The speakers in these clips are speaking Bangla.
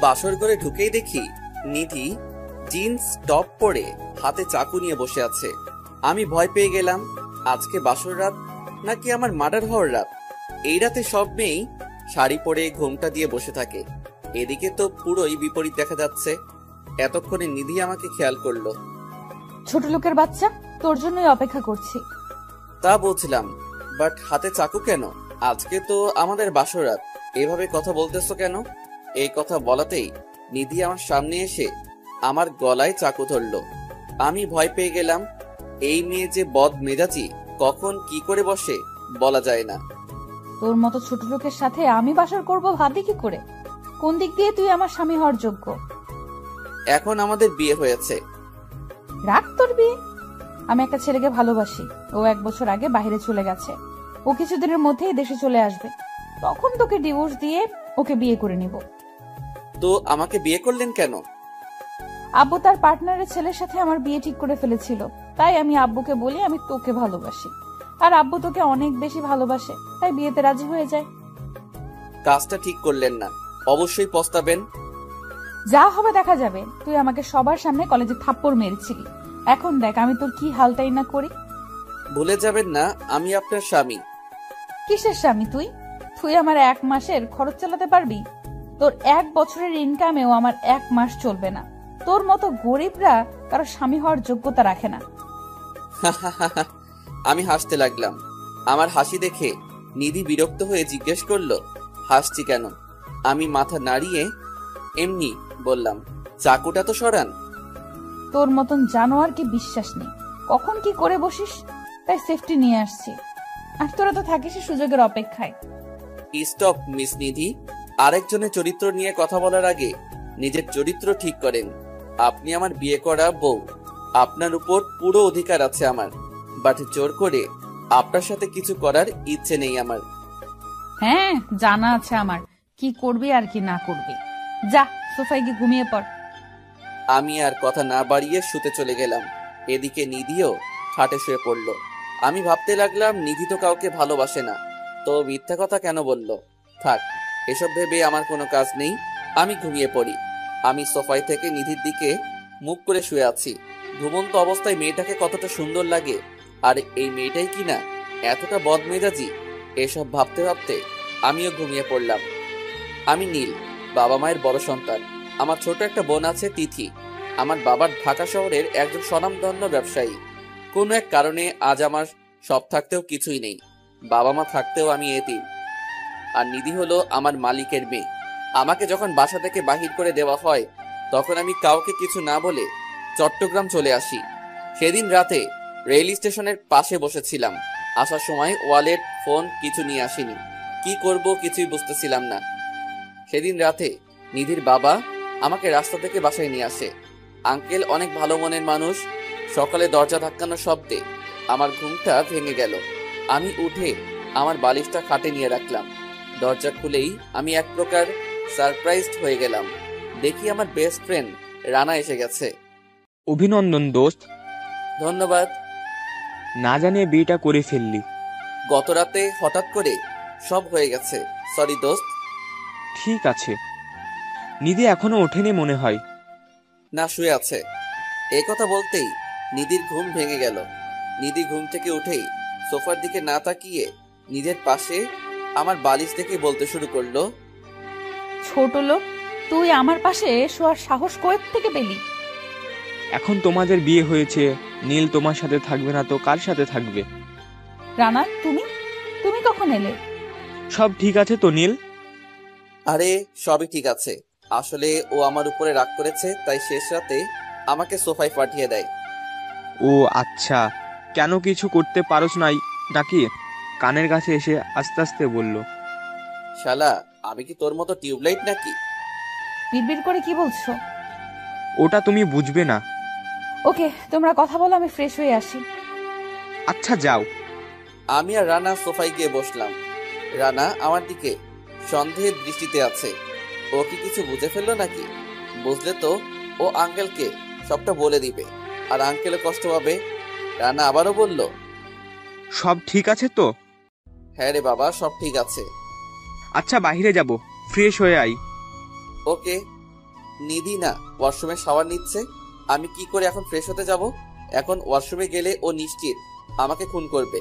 বাসর ঘরে ঢুকেই দেখি নিধি জিন্স টপ পরে হাতে চাকু নিয়ে বসে আছে। আমি ভয় পেয়ে গেলাম, আজকে বাসর রাত নাকি আমার মার্ডার হওয়ার রাত। এই রাতে সব মেয়েই শাড়ি পরে ঘোমটা দিয়ে বসে থাকে, এদিকে তো পুরোই বিপরীত দেখা যাচ্ছে। এতক্ষণে নিধি আমাকে খেয়াল করলো। ছোট লোকের বাচ্চা, তোর জন্যই অপেক্ষা করছি। তা বলছিলাম, বাট হাতে চাকু কেন? আজকে তো আমাদের বাসর রাত, এভাবে কথা বলতেছো কেন? এই কথা বলাতেই নিধি আমার সামনে এসে আমার গলায় চাকু ধরলো। আমি ভয় পেয়ে গেলাম। এই মেয়ে যে বদ মেজাজি, কখন কি করে বসে বলা যায় না। তোর মতো ছোট লোকের সাথে আমি বাসর করব ভাবি কি করে? কোন দিক দিয়ে তুই আমার স্বামী হওয়ার যোগ্য? এখন আমাদের বিয়ে হয়েছে। রাখ তোর বিয়ে। আমি একটা ছেলেকে ভালোবাসি, ও 1 বছর আগে বাইরে চলে গেছে, ও কিছুদিনের মধ্যেই দেশে চলে আসবে, তখন তোকে ডিভোর্স দিয়ে ওকে বিয়ে করে নিব। তো আমাকে বিয়ে করলেন কেন? আব্বু তার পার্টনারের ছেলের সাথে আমার বিয়ে ঠিক করে ফেলেছিল, তাই আমি আব্বুকে বলি আমি তোকে ভালোবাসি, আর আব্বু তোকে অনেক বেশি ভালোবাসে, তাই বিয়েতে রাজি হয়ে যায়। কাজটা ঠিক করলেন না, অবশ্যই পস্তাবেন। যা হবে দেখা যাবে। তুই আমাকে সবার সামনে কলেজে থাপ্পড় মেরেছিলি, এখন দেখ আমি তোর কি হালটাই না করি। ভুলে যাবেন না আমি আপনার স্বামী। কিসের স্বামী তুই? তুই আমার 1 মাসের খরচ চালাতে পারবি? তোর 1 বছরের ইনকামেও আমার 1 মাস চলবে না। তোর মতো গরিবরা কারো স্বামী হওয়ার যোগ্যতা রাখে না। আমি হাসতে লাগলাম। আমার হাসি দেখে নিধি বিরক্ত হয়ে জিজ্ঞেস করলো, হাসছি কেন? আমি মাথা নাড়িয়ে এমনি বললাম, চাকুটা তো সরান। তোর মতন জানোয়ার কি বিশ্বাস নেই, কখন কি করে বসিস, তাই সেফটি নিয়ে আসছি। আর তোরা তো থাকিস সুযোগের অপেক্ষায়। স্টপ মিস নিধি, আরেকজনের চরিত্র নিয়ে কথা বলার আগে নিজের চরিত্র ঠিক করেন। আপনি আমার বিয়ে করা বউ, আপনার উপর পুরো অধিকার আছে আমার, বাট জোর করে আপনার সাথে কিছু করার ইচ্ছে নেই আমার। হ্যাঁ, জানা আছে আমার কি করবি আর কি না করবি। যা সোফায় গিয়ে ঘুমিয়ে পড়। আমি আর কথা না বাড়িয়ে শুতে চলে গেলাম। এদিকে নিধিও খাটে শুয়ে পড়লো। আমি ভাবতে লাগলাম নিধি তো কাউকে ভালোবাসে না, তো মিথ্যা কথা কেন বলল? থাক, এসব ভেবে আমার কোনো কাজ নেই, আমি ঘুমিয়ে পড়ি। আমি সোফায় থেকে নিধির দিকে মুখ করে শুয়ে আছি। ঘুমন্ত অবস্থায় মেয়েটাকে কতটা সুন্দর লাগে, আর এই মেয়েটাই কিনা এতটা বদমেজাজি। এসব ভাবতে ভাবতে আমিও ঘুমিয়ে পড়লাম। আমি নীল, বাবা মায়ের বড় সন্তান। আমার ছোট একটা বোন আছে তিথি। আমার বাবার ঢাকা শহরের একজন স্বনামধন্য ব্যবসায়ী। কোনো এক কারণে আজ আমার সব থাকতেও কিছুই নেই, বাবা মা থাকতেও আমি এতিম। আর নিধি হলো আমার মালিকের মেয়ে। আমাকে যখন বাসা থেকে বাহির করে দেওয়া হয়, তখন আমি কাউকে কিছু না বলে চট্টগ্রাম চলে আসি। সেদিন রাতে রেল স্টেশনের পাশে বসেছিলাম। আসার সময় ওয়ালেট, ফোন কিছু নিয়ে আসিনি। কি করব কিছুই বুঝতেছিলাম না। সেদিন রাতে নিধির বাবা আমাকে রাস্তা থেকে বাসায় নিয়ে আসে। আঙ্কেল অনেক ভালো মনের মানুষ। সকালে দরজা ধাক্কানোর শব্দে আমার ঘুমটা ভেঙে গেল। আমি উঠে আমার বালিশটা খাটে নিয়ে রাখলাম। দরজা খুলেই আমি এক প্রকার সারপ্রাইজড হয়ে গেলাম। দেখি আমার বেস্ট ফ্রেন্ড রানা এসে গেছে। অভিনন্দন দোস্ত। ধন্যবাদ। না জানিয়ে বিয়েটা করে ফেললি। গত রাতে হঠাৎ করে সব হয়ে গেছে, সরি দোস্ত। ঠিক আছে। নিধি এখনো ওঠেনি মনে হয়। না, শুয়ে আছে। এই কথা বলতেই নিধির ঘুম ভেঙে গেল। নিধি ঘুম থেকে উঠেই সোফার দিকে না তাকিয়ে নিজের পাশে আমার বালিশ থেকে বলতে শুরু করলো, ছোট লোক, তুই আমার পাশে শোয়ার সাহস কোথা থেকে পেলি? এখন তোমাদের বিয়ে হয়েছে, নীল তোমার সাথে থাকবে না তো কার সাথে থাকবে? রানা, তুমি তুমি কখন এলে? সব ঠিক আছে তো নীল? আরে সবই ঠিক আছে। আসলে ও আমার উপরে রাগ করেছে, তাই শেষ রাতে আমাকে সোফায় পাঠিয়ে দেয়। ও আচ্ছা, কেন কিছু করতে পারোস নাই নাকি? কানের কাছে এসে আস্তে আস্তে বলল। শালা, আমি কি তোর মতো টিউবলাইট নাকি? বিড়বিড় করে কি বলছো? ওটা তুমি বুঝবে না। ওকে, তোমরা কথা বলো, আমি ফ্রেশ হয়ে আসি। আচ্ছা যাও। আমি আর রানা সোফায় গিয়ে বসলাম। রানা আমার দিকে সন্দেহের দৃষ্টিতে আছে। ও কি কিছু বুঝে ফেললো নাকি? বুঝলে তো ও আঙ্কেলকে সবটা বলে দিবে, আর আঙ্কেলও কষ্ট পাবে। রানা আবারও বলল, সব ঠিক আছে তো? হ্যাঁ রে বাবা, সব ঠিক আছে। আচ্ছা বাইরে যাব, ফ্রেশ হয়ে আই। ওকে। নিধি না ওয়াশরুমে শাওয়ার নিচ্ছে। আমি কি করে এখন ফ্রেশ হতে যাব? এখন ওয়াশরুমে গেলে ও নিশ্চিত আমাকে খুন করবে,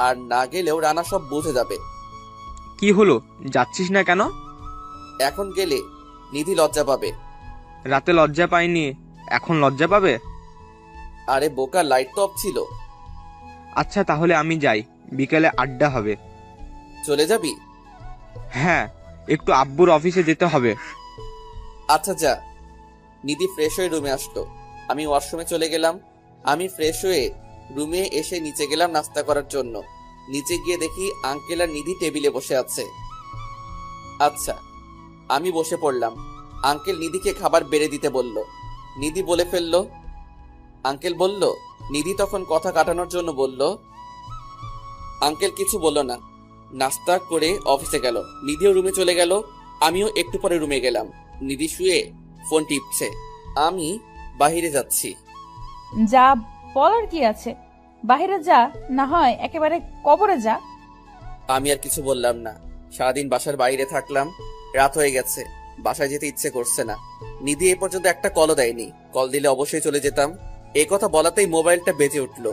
আর না গেলেও রানা সব বুঝে যাবে। কি হলো, যাচ্ছিস না কেন? এখন গেলে নিধি লজ্জা পাবে। রাতে লজ্জা পাইনি, এখন লজ্জা পাবে? আরে বোকা, লাইট তো অফ ছিল। আচ্ছা তাহলে আমি যাই, বিকেলে আড্ডা হবে। চলে যাবি? হ্যাঁ, একটু আব্বুর অফিসে যেতে হবে। আচ্ছা যা। নিধি ফ্রেশ হয়ে রুমে আসলো, আমি ওয়াশরুমে চলে গেলাম। আমি ফ্রেশ হয়ে রুমে এসে নিচে গেলাম নাস্তা করার জন্য। নিচে গিয়ে দেখি আঙ্কেল আর নিধি টেবিলে বসে আছে। আচ্ছা, আমি বসে পড়লাম। আঙ্কেল নিধিকে খাবার বেড়ে দিতে বলল। নিধি বলে ফেলল। আঙ্কেল বলল। নিধি তখন কথা কাটানোর জন্য বলল। আঙ্কেল কিছু বলল না, নাস্তা করে অফিসে গেল। নিধিও রুমে চলে গেল, আমিও একটু পরে রুমে গেলাম। নিধি শুয়ে ফোন টিপছে, আমি বাহিরে যাচ্ছি। যা, বলার কি আছে? বাইরে যা, না হয় একেবারে কবরে যা। আমি আর কিছু বললাম না। সারাদিন বাসার বাইরে থাকলাম, রাত হয়ে গেছে, বাসায় যেতে ইচ্ছে করছে না। নিধি এ পর্যন্ত একটা কলও দেয়নি, কল দিলে অবশ্যই চলে যেতাম। এই কথা বলাতেই মোবাইলটা বেজে উঠলো।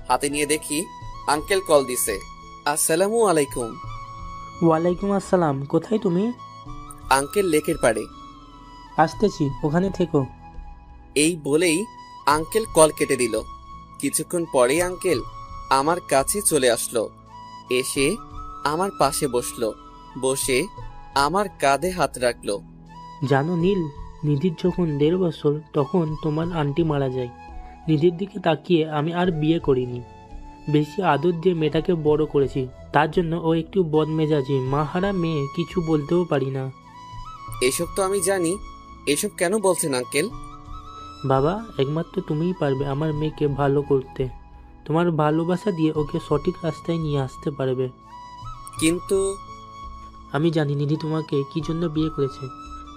হাতে নিয়ে দেখি আঙ্কেল কল দিছে। আসসালামু আলাইকুম। ওয়ালাইকুম আসসালাম। কোথায় তুমি? আঙ্কেল লেকের পাড়ে। আসতেছি, ওখানে থেকো। এই বলেই আঙ্কেল কল কেটে দিল। কিছুক্ষণ পরেই আঙ্কেল আমার কাছে চলে আসলো, এসে আমার পাশে বসলো, বসে আমার কাঁধে হাত রাখলো। জানো নীল, নিধির যখন 1.5 বছর তখন তোমার আন্টি মারা যায়। নিধির দিকে তাকিয়ে আমি আর বিয়ে করিনি, বেশি আদর দিয়ে মেয়েটাকে বড় করেছি। তার জন্য ও একটু বদমেজাজি, মাহারা মেয়ে, কিছু বলতেও পারি না। এসব তো আমি জানি, এসব কেন বলছেন আঙ্কেল? বাবা, একমাত্র তুমিই পারবে আমার মেয়েকে ভালো করতে। তোমার ভালোবাসা দিয়ে ওকে সঠিক রাস্তায় নিয়ে আসতে পারবে। কিন্তু আমি জানি নিধি তোমাকে কি জন্য বিয়ে করেছে।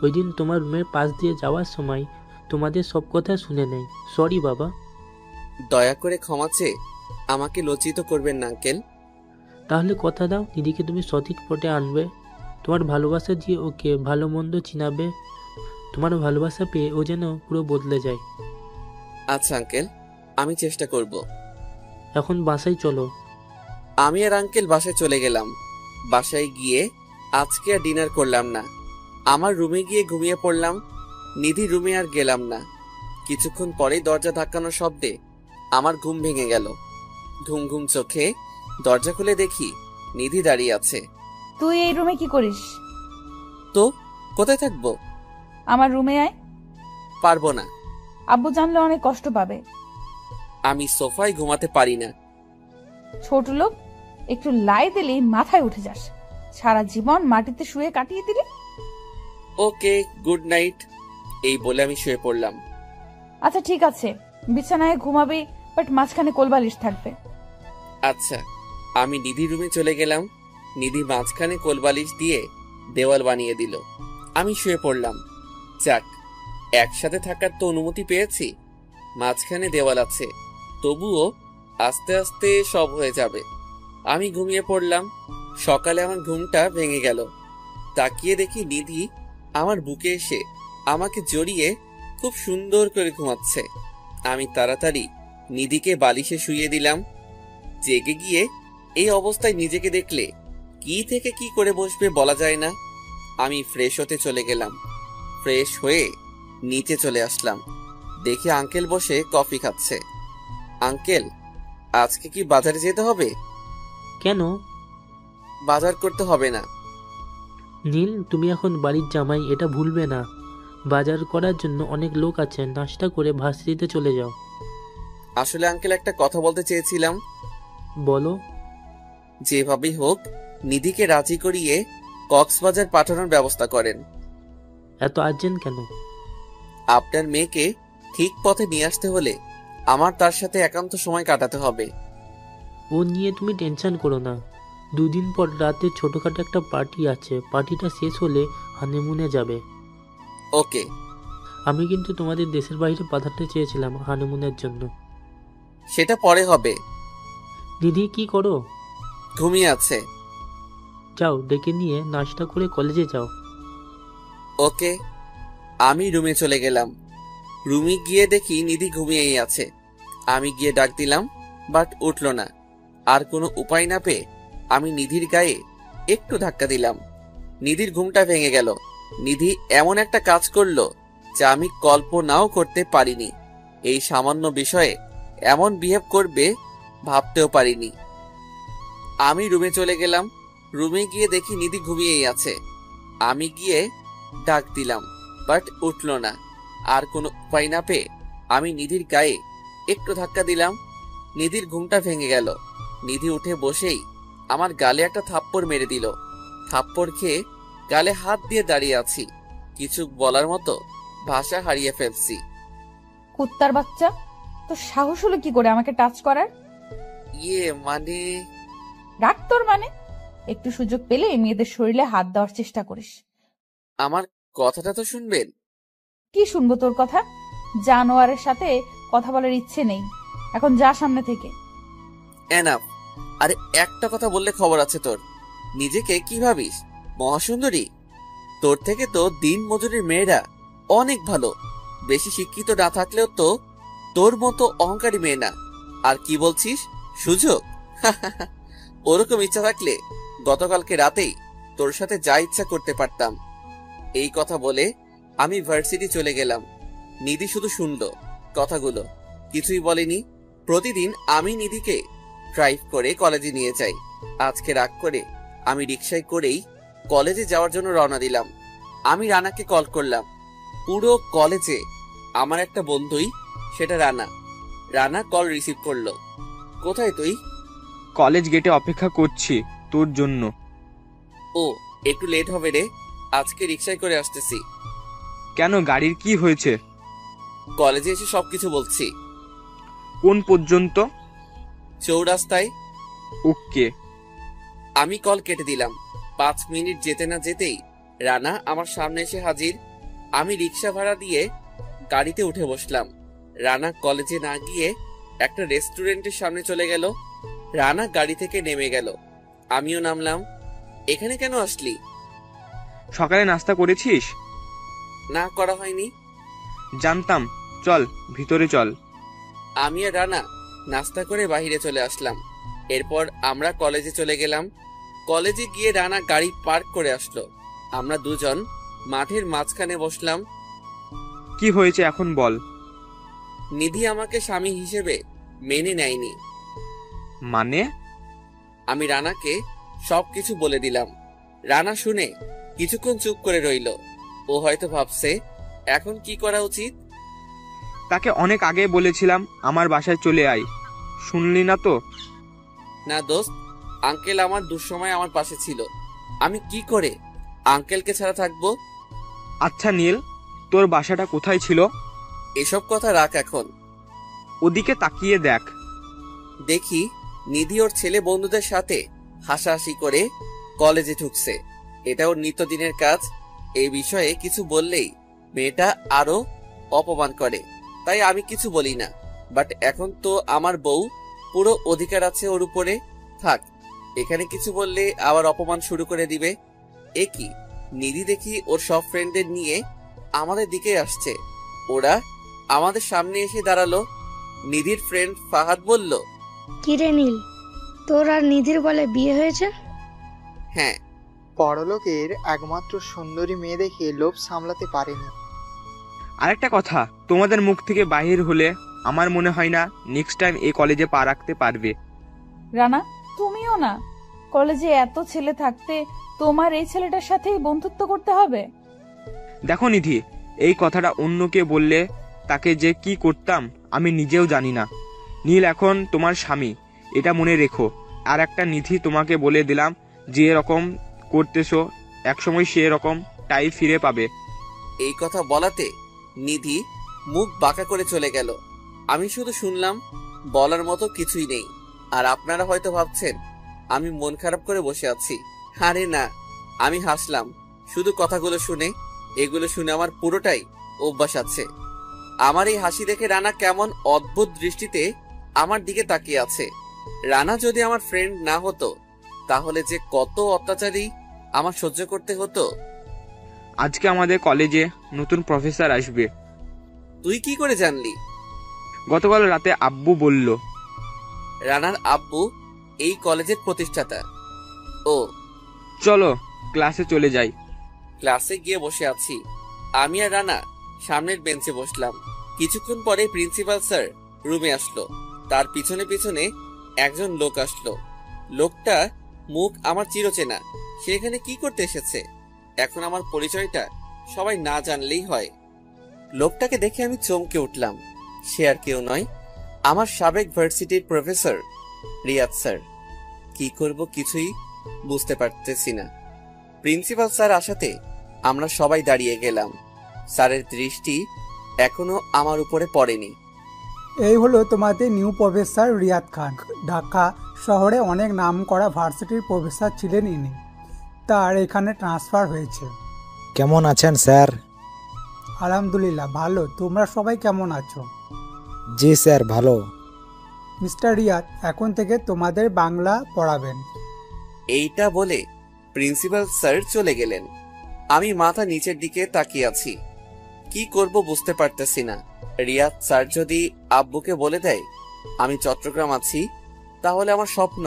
ওই দিন তোমার রুমের পাশ দিয়ে যাওয়ার সময় তোমাদের সব কথা শুনে নেয়। সরি বাবা। দয়া করে ক্ষমা চেয়ে আমাকে লজ্জিত করবেন না আঙ্কেল। তাহলে কথা দাও, নিধিকে তুমি সঠিক পথে আনবে। তোমার ভালোবাসা দিয়ে ওকে ভালো মন্দ চিনাবে। তোমার ভালোবাসা পেয়ে ও যেন পুরো বদলে যায়। আচ্ছা আঙ্কেল, আমি চেষ্টা করব। এখন বাসায় চলো। আমি আর আঙ্কেল বাসায় চলে গেলাম। বাসায় গিয়ে আজকে আর ডিনার করলাম না, আমার রুমে গিয়ে ঘুমিয়ে পড়লাম। নিধি রুমে আর গেলাম না। কিছুক্ষণ পরেই দরজা ধাক্কানোর শব্দে আমার ঘুম ভেঙে গেল। ঘুম ঘুম চোখে দরজা খুলে দেখি নিধি দাঁড়িয়ে আছে। তুই এই রুমে কি করিস? তো কোথায় থাকবো? আমার রুমে আয়। পারবো না। আব্বু জানলে অনেক কষ্ট পাবে। আমি সোফায় ঘুমাতে পারি না। ছোট লোক, একটু লাই দিলে মাথায় উঠে যাস। সারা জীবন মাটিতে শুয়ে কাটিয়ে দিলি। ওকে, গুড নাইট। এই বলে আমি শুয়ে পড়লাম। আচ্ছা ঠিক আছে, বিছানায় ঘুমাবি, বাট মাঝখানে কোলবালিশ থাকবে। আচ্ছা। আমি নিধি রুমে চলে গেলাম। নিধি মাঝখানে কোলবালিশ দিয়ে দেওয়াল বানিয়ে দিল। আমি শুয়ে পড়লাম। যাক, একসাথে থাকার তো অনুমতি পেয়েছি। মাঝখানে দেওয়াল আছে, তবুও আস্তে আস্তে সব হয়ে যাবে। আমি ঘুমিয়ে পড়লাম। সকালে আমার ঘুমটা ভেঙে গেল। তাকিয়ে দেখি নিধি আমার বুকে এসে আমাকে জড়িয়ে খুব সুন্দর করে ঘুমাচ্ছে। আমি তাড়াতাড়ি নিধিকে বালিশে শুইয়ে দিলাম। জেগে গিয়ে এই অবস্থায় নিজেকে দেখলে কি থেকে কি করে বসবে বলা যায় না। আমি ফ্রেশ হতে চলে গেলাম। ফ্রেশ হয়ে নিচে চলে আসলাম, দেখি আঙ্কেল বসে কফি খাচ্ছে। আঙ্কেল, আজকে কি বাজারে যেতে হবে? কেন? বাজার করতে হবে না। নীল, তুমি এখন বাড়ির জামাই, এটা ভুলবে না। বাজার করার জন্য অনেক লোক আছে, নাস্তা করে ভার্সিটিতে চলে যাও। আসলে আঙ্কেল একটা কথা বলতে চেয়েছিলাম। বলো। যেভাবেই হোক নিধিকে রাজি করিয়ে কক্সবাজার পাঠানোর ব্যবস্থা করেন। এত আর্জেন্ট কেন? আপনার মেয়েকে ঠিক পথে নিয়ে আসতে হলে আমার তার সাথে একান্ত সময় কাটাতে হবে। ও নিয়ে তুমি টেনশন করো না। 2 দিন পর রাতে ছোটখাটো একটা পার্টি আছে, পার্টিটা শেষ হলে হানিমুনে যাবে। ওকে। আমি কিন্তু তোমাদের দেশের বাইরে পাঠাতে চেয়েছিলাম হানিমুনের জন্য। সেটা পরে হবে। দিদি কি করো? ঘুমিয়ে আছে। যাও, ডেকে নিয়ে নাস্তা করে কলেজে যাও। ওকে। আমি রুমে চলে গেলাম। রুমে গিয়ে দেখি নিধি ঘুমিয়েই আছে। আমি গিয়ে ডাক দিলাম, বাট উঠল না। আর কোনো উপায় না পেয়ে আমি নিধির গায়ে একটু ধাক্কা দিলাম। নিধির ঘুমটা ভেঙে গেল। নিধি এমন একটা কাজ করলো যা আমি কল্পনাও করতে পারিনি। এই সামান্য বিষয়ে এমন বিহেভ করবে ভাবতেও পারিনি। আমি রুমে চলে গেলাম। রুমে গিয়ে দেখি নিধি ঘুমিয়েই আছে। আমি গিয়ে ডাক দিলাম, বাট উঠল না। আর কোনো উপায় না পেয়ে আমি নিধির গায়ে একটু ধাক্কা দিলাম। নিধির ঘুমটা ভেঙে গেল। নিধি উঠে বসেই আমার গালে একটা থাপ্পড় মেরে দিল। থাপ্পড় খেয়ে গালে হাত দিয়ে দাঁড়িয়ে আছি। কিছু বলার মতো ভাষা হারিয়ে ফেলছি। কুত্তার বাচ্চা, তো সাহস হলো কি করে আমাকে টাচ করার? মানে রাখ তোর মানে। একটু সুযোগ পেলে মেয়েদের শরীরে হাত দেওয়ার চেষ্টা করিস। আমার কথাটা তো শুনবেন। কি শুনবো তোর কথা? জানোয়ারের সাথে কথা বলার ইচ্ছে নেই। এখন যা সামনে থেকে। এনাফ। আরে একটা কথা বললে খবর আছে তোর। নিজেকে কি ভাবিস, মহাসুন্দরী? তোর থেকে তো দিন মজুরির মেয়েরা অনেক ভালো। বেশি শিক্ষিত না থাকলেও তো তোর মতো অহংকারী মেয়ে না। আর কি বলছিস সুযোগ? ওরকম ইচ্ছা থাকলে গতকালকে রাতেই তোর সাথে যা ইচ্ছা করতে পারতাম। এই কথা বলে আমি ভার্সিটি চলে গেলাম। নিধি শুধু শুনলো কথাগুলো, কিছুই বলেনি। প্রতিদিন আমি নিধিকে ড্রাইভ করে কলেজে নিয়ে যাই। আজকে রাগ করে আমি রিকশায় করেই কলেজে যাওয়ার জন্য রওনা দিলাম। আমি রানাকে কল করলাম। পুরো কলেজে আমার একটা বন্ধুই, সেটা রানা। রানা কল রিসিভ করলো। কোথায় তুই? কলেজ গেটে অপেক্ষা করছি তোর জন্য। ও, একটু লেট হবে রে। আজকে রিকশায় করে আসতেছি। কেন, গাড়ির কি হয়েছে? কলেজে এসে সবকিছু বলছি। কোন পর্যন্ত? চৌরাস্তায়। ওকে। আমি কল কেটে দিলাম। 5 মিনিট যেতে না যেতেই রানা আমার সামনে এসে হাজির। আমি রিক্সা ভাড়া দিয়ে গাড়িতে উঠে বসলাম। রানা কলেজে না গিয়ে একটা রেস্টুরেন্টের সামনে চলে গেল। রানা গাড়ি থেকে নেমে গেল, আমিও নামলাম। এখানে কেন আসলি? সকালে নাস্তা করেছিস? না, করা হয়নি। জানতাম। চল ভিতরে চল। আমি আর রানা নাস্তা করে বাইরে চলে আসলাম। এরপর আমরা কলেজে চলে গেলাম। কলেজে গিয়ে রানা গাড়ি পার্ক করে আসলো। আমরা দুজন মাঠের মাঝখানে বসলাম। কি হয়েছে এখন বল। নিধি আমাকে স্বামী হিসেবে মেনে নেয়নি। মানে? আমি রানাকে সবকিছু বলে দিলাম। রানা শুনে কিছুক্ষণ চুপ করে রইল। ও হয়তো ভাবছে এখন কি করা উচিত। তাকে অনেক আগে বলেছিলাম আমার বাসায় চলে আয়, শুনলি না তো? না দোস্ত, আঙ্কেল আমার দুঃসময় আমার পাশে ছিল। আমি কি করে আঙ্কেলকে ছাড়া থাকবো? আচ্ছা নীল, তোর বাসাটা কোথায় ছিল? এসব কথা রাখ এখন। ওদিকে তাকিয়ে দেখ। দেখি নিধি ওর ছেলে বন্ধুদের সাথে হাসাহাসি করে কলেজে ঢুকছে। এটা ওর নিত্যদিনের কাজ। এই বিষয়ে কিছু বললেই মেয়েটা আরো অপমান করে, তাই আমি কিছু বলি না। বাট এখন তো আমার বউ, পুরো অধিকার আছে ওর উপরে। থাক, এখানে কিছু বললে আবার অপমান শুরু করে দিবে। এ কি, নিধি দেখি ওর সব ফ্রেন্ডদের নিয়ে আমাদের দিকে আসছে। ওরা আমাদের সামনে এসে দাঁড়ালো। নিধির ফ্রেন্ড ফাহাদ বলল, কিরে নীল, তোর আর নিধির বলে বিয়ে হয়েছে? হ্যাঁ। বড়লোকের একমাত্র সুন্দরী মেয়ে দেখে লোভ সামলাতে পারেনি। আরেকটা কথা, তোমাদের মুখ থেকে বাহির হলে আমার মনে হয় না নেক্সট টাইম এই কলেজে পা রাখতে পারবে। রানা, তুমিও না। কলেজে এত ছেলে থাকতে তোমার এই ছেলেটার সাথেই বন্ধুত্ব করতে হবে? দেখো নিধি, এই কথাটা অন্যকে বললে তাকে যে কি করতাম আমি নিজেও জানি না। নীল এখন তোমার স্বামী, এটা মনে রেখো। আর একটা নিধি, তোমাকে বলে দিলাম, যে এরকম করতেছো একসময় সে এরকম টাই ফিরে পাবে। এই কথা বলাতে নিধি মুখ বাঁকা করে চলে গেল। আমি শুধু শুনলাম, বলার মতো কিছুই নেই। আর আপনারা হয়তো ভাবছেন আমি মন খারাপ করে বসে আছি। আরে না, আমি হাসলাম শুধু কথাগুলো শুনে। এগুলো শুনে আমার পুরোটাই অভ্যাস আছে। আমার এই হাসি দেখে রানা কেমন অদ্ভুত দৃষ্টিতে আমার দিকে তাকিয়ে আছে। রানা যদি আমার ফ্রেন্ড না হতো তাহলে যে কত অত্যাচারী আমার সহ্য করতে হতো। আজকে আমাদের কলেজে নতুন প্রফেসর আসবে। তুই কি করে জানলি? গতকাল রাতে আব্বু বলল। রানার আব্বু এই কলেজের প্রতিষ্ঠাতা। ও, চলো ক্লাসে চলে যাই। ক্লাসে গিয়ে বসে আছি। আমি আর রানা সামনের বেঞ্চে বসলাম। কিছুক্ষণ পরে প্রিন্সিপাল স্যার রুমে আসলো। তার পিছনে পিছনে একজন লোক আসলো। লোকটা মুখ আমার চিরচেনা। সে এখানে কি করতে এসেছে? এখন আমার পরিচয়টা সবাই না জানলেই হয়। লোকটাকে দেখে আমি চমকে উঠলাম। সে আর কেউ নয়, আমার সাবেক ভার্সিটির প্রফেসর রিয়াদ স্যার। কি করব কিছুই বুঝতে পারতেছি না। প্রিন্সিপাল স্যার আসাতে আমরা সবাই দাঁড়িয়ে গেলাম। স্যারের দৃষ্টি এখনো আমার উপরে পড়েনি। এই হলো তোমাদের নিউ প্রফেসর রিয়াদ খান। ঢাকা শহরে অনেক নামকরা ভার্সিটির প্রফেসর ছিলেন ইনি। তার এখানে ট্রান্সফার হয়েছে। কেমন আছেন স্যার? আলহামদুলিল্লাহ ভালো। তোমরা সবাই কেমন আছো? জি স্যার, ভালো। মিস্টার রিয়াদ এখন থেকে তোমাদের বাংলা পড়াবেন। এইটা বলে প্রিন্সিপাল স্যার চলে গেলেন। আমি মাথা নিচের দিকে তাকিয়ে আছি। কি করব বুঝতে পারতেছি না। রিয়াদ স্যার যদি আব্বুকে বলে দেয় আমি চট্টগ্রাম আছি, তাহলে আমার স্বপ্ন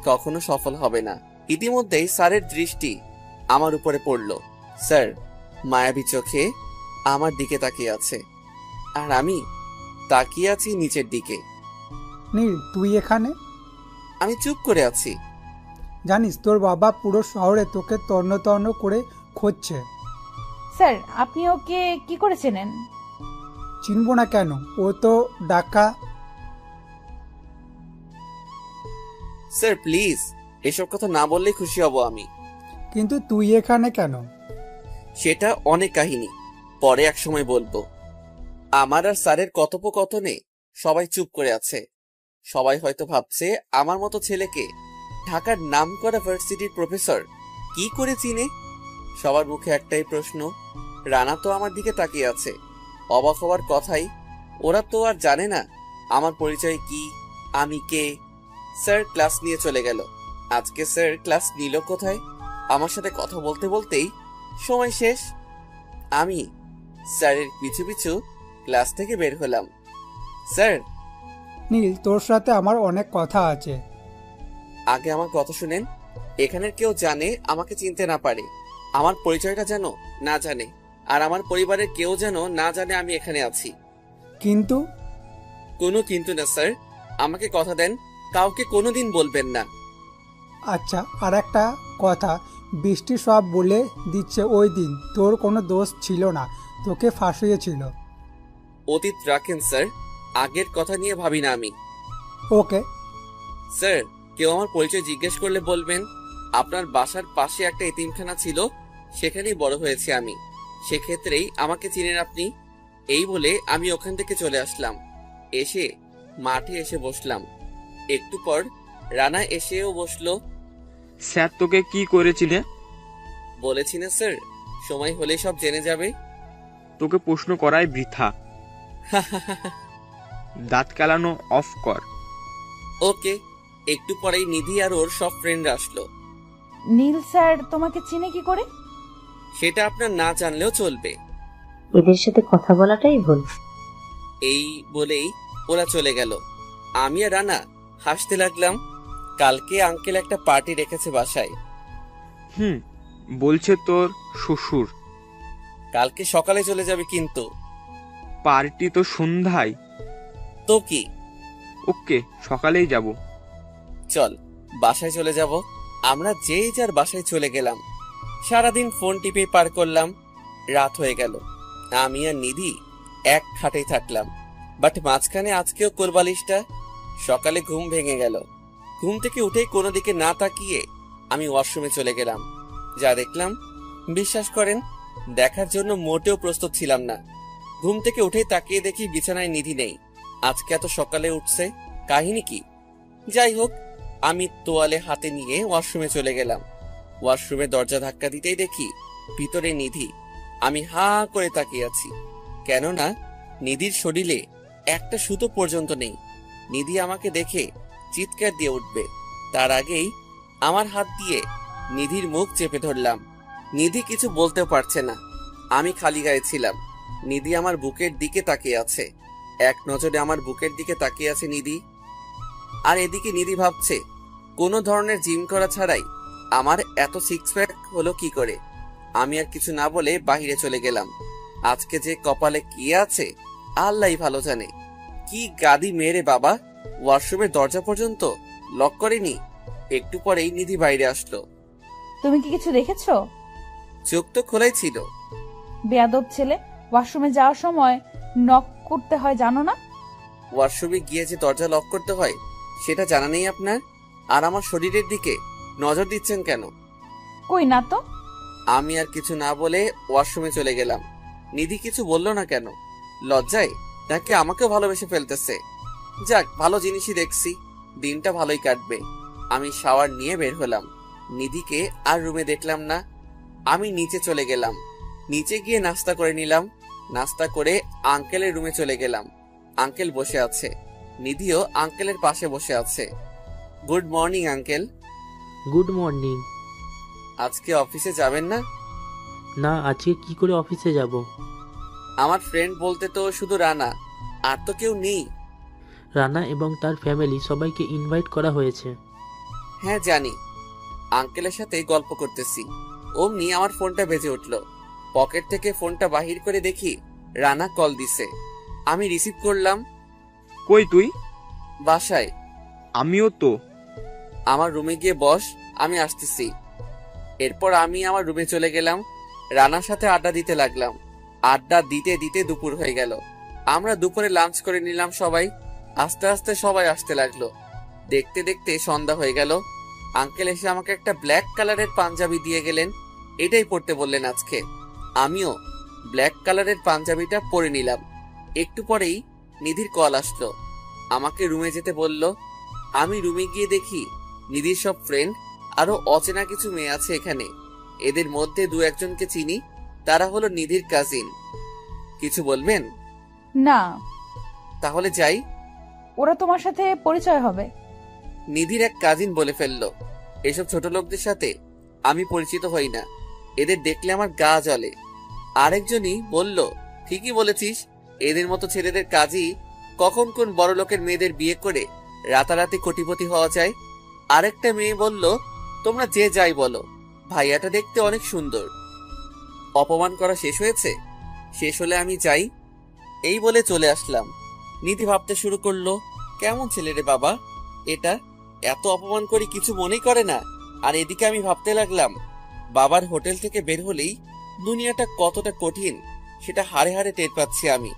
কখনো সফল হবে না। ইতিমধ্যেই স্যারের দৃষ্টি আমার উপরে পড়ল। স্যার মায়াবী চোখে আমার দিকে তাকিয়ে আছে, আর আমি তাকিয়ে আছি নিচের দিকে। নীল, তুই এখানে? আমি চুপ করে আছি। জানিস তোর বাবা পুরো শহরে তোকে তন্ন তন্ন করে খুঁজছে। স্যার আপনি ওকে কি করে চেনেন? চিনব না কেন? ও তো ঢাকা। স্যার প্লিজ এসব কথা না বললেই খুশি হব আমি। কিন্তু তুই এখানে কেন? সেটা অনেক কাহিনী, পরে এক সময় বলবো। আমার আর স্যারের কথোপকথনে সবাই চুপ করে আছে। সবাই হয়তো ভাবছে আমার মতো ছেলেকে ঢাকার নামকরা ভার্সিটির প্রফেসর কি করে চিনে। সবার মুখে একটাই প্রশ্ন, রানা তো আমার দিকে তাকিয়ে আছে। অবাক হওয়ার কথাই, ওরা তো আর জানে না আমার পরিচয় কি, আমি কে। স্যার ক্লাস নিয়ে চলে গেল। আজকে স্যার ক্লাস নিল কোথায়? আমার সাথে কথা বলতে বলতেই সময় শেষ। আমি স্যারের পিছু পিছু ক্লাস থেকে বের হলাম। স্যার, নীল, তোর সাথে আমার অনেক কথা আছে। আগে আমার কথা শুনেন। এখানের কেউ জানে আমাকে চিনতে না পারে, আমার পরিচয়টা যেন না জানে, আর আমার পরিবারের কেউ যেন না জানে আমি এখানে আছি। কিন্তু কোনো কিন্তু না স্যার, আমাকে কথা দেন কাউকে কোনোদিন বলবেন না। আচ্ছা, আর একটা কথা, বৃষ্টি সব বলে দিচ্ছে ওই দিন তোর কোনো দোষ ছিল না, তোকে ফাঁসিয়েছিল। অতীত রাখেন স্যার, আগের কথা নিয়ে ভাবি না আমি। ওকে স্যার, কেউ আমার পরিচয় জিজ্ঞেস করলে বলবেন আপনার বাসার পাশে একটা এতিমখানা ছিল, সেখানেই বড় হয়েছে আমি, সেক্ষেত্রেই আমাকে চিনেন আপনি। এই বলে আমি ওখান থেকে চলে আসলাম। এসে মাঠে এসে বসলাম। একটু পর রানা এসেও বসলো। স্যার তোকে কি করেছিলে? বলেছি না স্যার, সময় হলে সব জেনে যাবে। তোকে প্রশ্ন করাই বৃথা। দাঁত কালানো অফ কর। ওকে। একটু পরেই নিধি আর ওর সব ফ্রেন্ডরা আসলো। নীল স্যার তোমাকে চিনে কি করে? সেটা আপনার না জানলেও চলবে। এদের সাথে কথা বলাটাই ভুল। এই বলেই ওরা চলে গেল। আমি আর রানা হাসতে লাগলাম। কালকে আঙ্কেল একটা পার্টি রেখেছে বাসায়। বলছে তোর শ্বশুর। কালকে সকালে চলে যাবে কিন্তু। পার্টি তো সন্ধ্যায়। তো কি? ওকে, সকালেই যাব। চল বাসায় চলে যাব। আমরা যেই যার বাসায় চলে গেলাম। সারাদিন ফোন টিপে পার করলাম। রাত হয়ে গেল। আমি আর নিধি এক খাটেই থাকলাম। বাট মাঝখানে আজকেও কোলবালিশটা। সকালে ঘুম ভেঙে গেল। ঘুম থেকে উঠেই কোনো দিকে না তাকিয়ে আমি ওয়াশরুমে চলে গেলাম। যা দেখলাম বিশ্বাস করেন দেখার জন্য মোটেও প্রস্তুত ছিলাম না। ঘুম থেকে উঠেই তাকিয়ে দেখি বিছানায় নিধি নেই। আজকে এত সকালে উঠছে, কাহিনী কি? যাই হোক, আমি তোয়ালে হাতে নিয়ে ওয়াশরুমে চলে গেলাম। ওয়াশরুমে দরজা ধাক্কা দিতেই দেখি ভিতরে নিধি। আমি হা করে তাকিয়ে আছি, কেননা নিধির শরীরে একটা সুতো পর্যন্ত নেই। নিধি আমাকে দেখে চিৎকার দিয়ে উঠবে, তার আগেই আমার হাত দিয়ে নিধির মুখ চেপে ধরলাম। নিধি কিছু বলতেও পারছে না। আমি খালি গায়ে ছিলাম। নিধি আমার বুকের দিকে তাকিয়ে আছে। এক নজরে আমার বুকের দিকে তাকিয়ে আছে নিধি। আর এদিকে নিধি ভাবছে কোনো ধরনের জিম করা ছাড়াই আমার এত সিক্স প্যাক হলো কি করে। আমি আর কিছু না বলে বাহিরে চলে গেলাম। আজকে যে কপালে কি আছে আল্লাহই ভালো জানে। কি গাদি মেরে বাবা, ওয়াশরুমের দরজা পর্যন্ত লক করেনি। একটু পরেই নিধি বাইরে আসলো। তুমি কি কিছু দেখেছো? চোখ তো খোলাই ছিল। বেয়াদব ছেলে, ওয়াশরুমে যাওয়ার সময় নক করতে হয় জানো না? ওয়াশরুমে গিয়ে যে দরজা লক করতে হয় সেটা জানা নেই আপনার? আর আমার শরীরের দিকে নজর দিচ্ছেন কেন? কই না তো। আমি আর কিছু না বলে ওয়াশরুমে চলে গেলাম। নিধি কিছু বলল না কেন? লজ্জায় নাকি আমাকেও ভালোবেসে ফেলতেছে? যাক, ভালো জিনিসই দেখছি, দিনটা ভালোই কাটবে। আমি শাওয়ার নিয়ে বের হলাম। নিধিকে আর রুমে দেখলাম না। আমি নিচে চলে গেলাম। নিচে গিয়ে নাস্তা করে নিলাম। নাস্তা করে আঙ্কেলের রুমে চলে গেলাম। আঙ্কেল বসে আছে। নিধিও আঙ্কেলের পাশে বসে আছে। Good morning uncle. Good morning. আজকে অফিসে যাবেন না? না, আজকে কি করে অফিসে যাব? আমার ফ্রেন্ড বলতে তো শুধু রানা, আর তো কেউ নেই। রানা এবং তার ফ্যামিলি সবাইকে ইনভাইট করা হয়েছে। হ্যাঁ জানি। আঙ্কেলের সাথে গল্প করতেছি, অমনি আমার ফোনটা বেজে উঠল। পকেট থেকে ফোনটা বাহির করে দেখি রানা কল দিছে। আমি রিসিভ করলাম। কই তুই? বাসায়। আমিও তো। আমার রুমে গিয়ে বস, আমি আসতেছি। এরপর আমি আমার রুমে চলে গেলাম। রানার সাথে আড্ডা দিতে লাগলাম। আড্ডা দিতে দিতে দুপুর হয়ে গেল। আমরা দুপুরে লাঞ্চ করে নিলাম সবাই। আস্তে আস্তে সবাই আসতে লাগলো। দেখতে দেখতে সন্ধ্যা হয়ে গেল। আঙ্কেল এসে আমাকে একটা ব্ল্যাক কালারের পাঞ্জাবি দিয়ে গেলেন। এটাই পরতে বললেন আজকে। আমিও ব্ল্যাক কালারের পাঞ্জাবিটা পরে নিলাম। একটু পরেই নিধির কল আসলো। আমাকে রুমে যেতে বলল। আমি রুমে গিয়ে দেখি নিধির সব ফ্রেন্ড, আরো অচেনা কিছু মেয়ে আছে এখানে। এদের মধ্যে দু একজনকে চিনি, তারা হলো নিধির কাজিন। কিছু বলবেন? না। তাহলে যাই। ওরা তোমার সাথে পরিচয় হবে। নিধির এক কাজিন বলে ফেললো। এসব ছোট লোকদের সাথে আমি পরিচিত হই না, এদের দেখলে আমার গা জ্বলে। আরেকজনই বলল, ঠিকই বলেছিস, এদের মতো ছেলেদের কাজই কখন কোন বড় লোকের মেয়েদের বিয়ে করে রাতারাতি কোটিপতি হওয়া যায়। আরেকটা মেয়ে বলল, তোমরা যে যাই বলো, ভাইয়াটা দেখতে অনেক সুন্দর। অপমান করা শেষ হয়েছে? শেষ হলে আমি যাই, এই বলে চলে আসলাম। নিধি ভাবতে শুরু করলো, কেমন ছেলে রে বাবা এটা, এত অপমান করি কিছু মনেই করে না। আর এদিকে আমি ভাবতে লাগলাম, বাবার হোটেল থেকে বের হলেই দুনিয়াটা কতটা কঠিন সেটা হাড়ে হাড়ে টের পাচ্ছি আমি।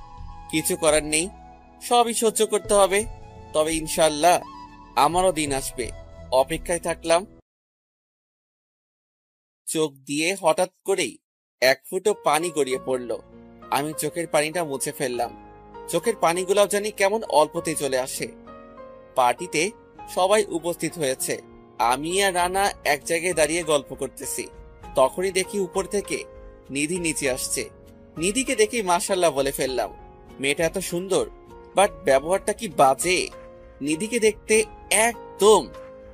কিছু করার নেই, সবই সহ্য করতে হবে। তবে ইনশাল্লাহ আমারও দিন আসবে, অপেক্ষায় থাকলাম। চোখ দিয়ে হঠাৎ করেই এক ফুটো পানি গড়িয়ে পড়ল। আমি চোখের পানিটা মুছে ফেললাম। চোখের পানিগুলাও জানি কেমন অল্পতেই চলে আসে। পার্টিতে সবাই উপস্থিত হয়েছে। আমি আর রানা এক জায়গায় দাঁড়িয়ে গল্প করতেছি। তখনই দেখি উপর থেকে নিধি নিচে আসছে। নিধিকে দেখি মাশাআল্লাহ বলে ফেললাম। মেয়েটা এত সুন্দর, বাট ব্যবহারটা কি বাজে। নিধিকে দেখতে একদম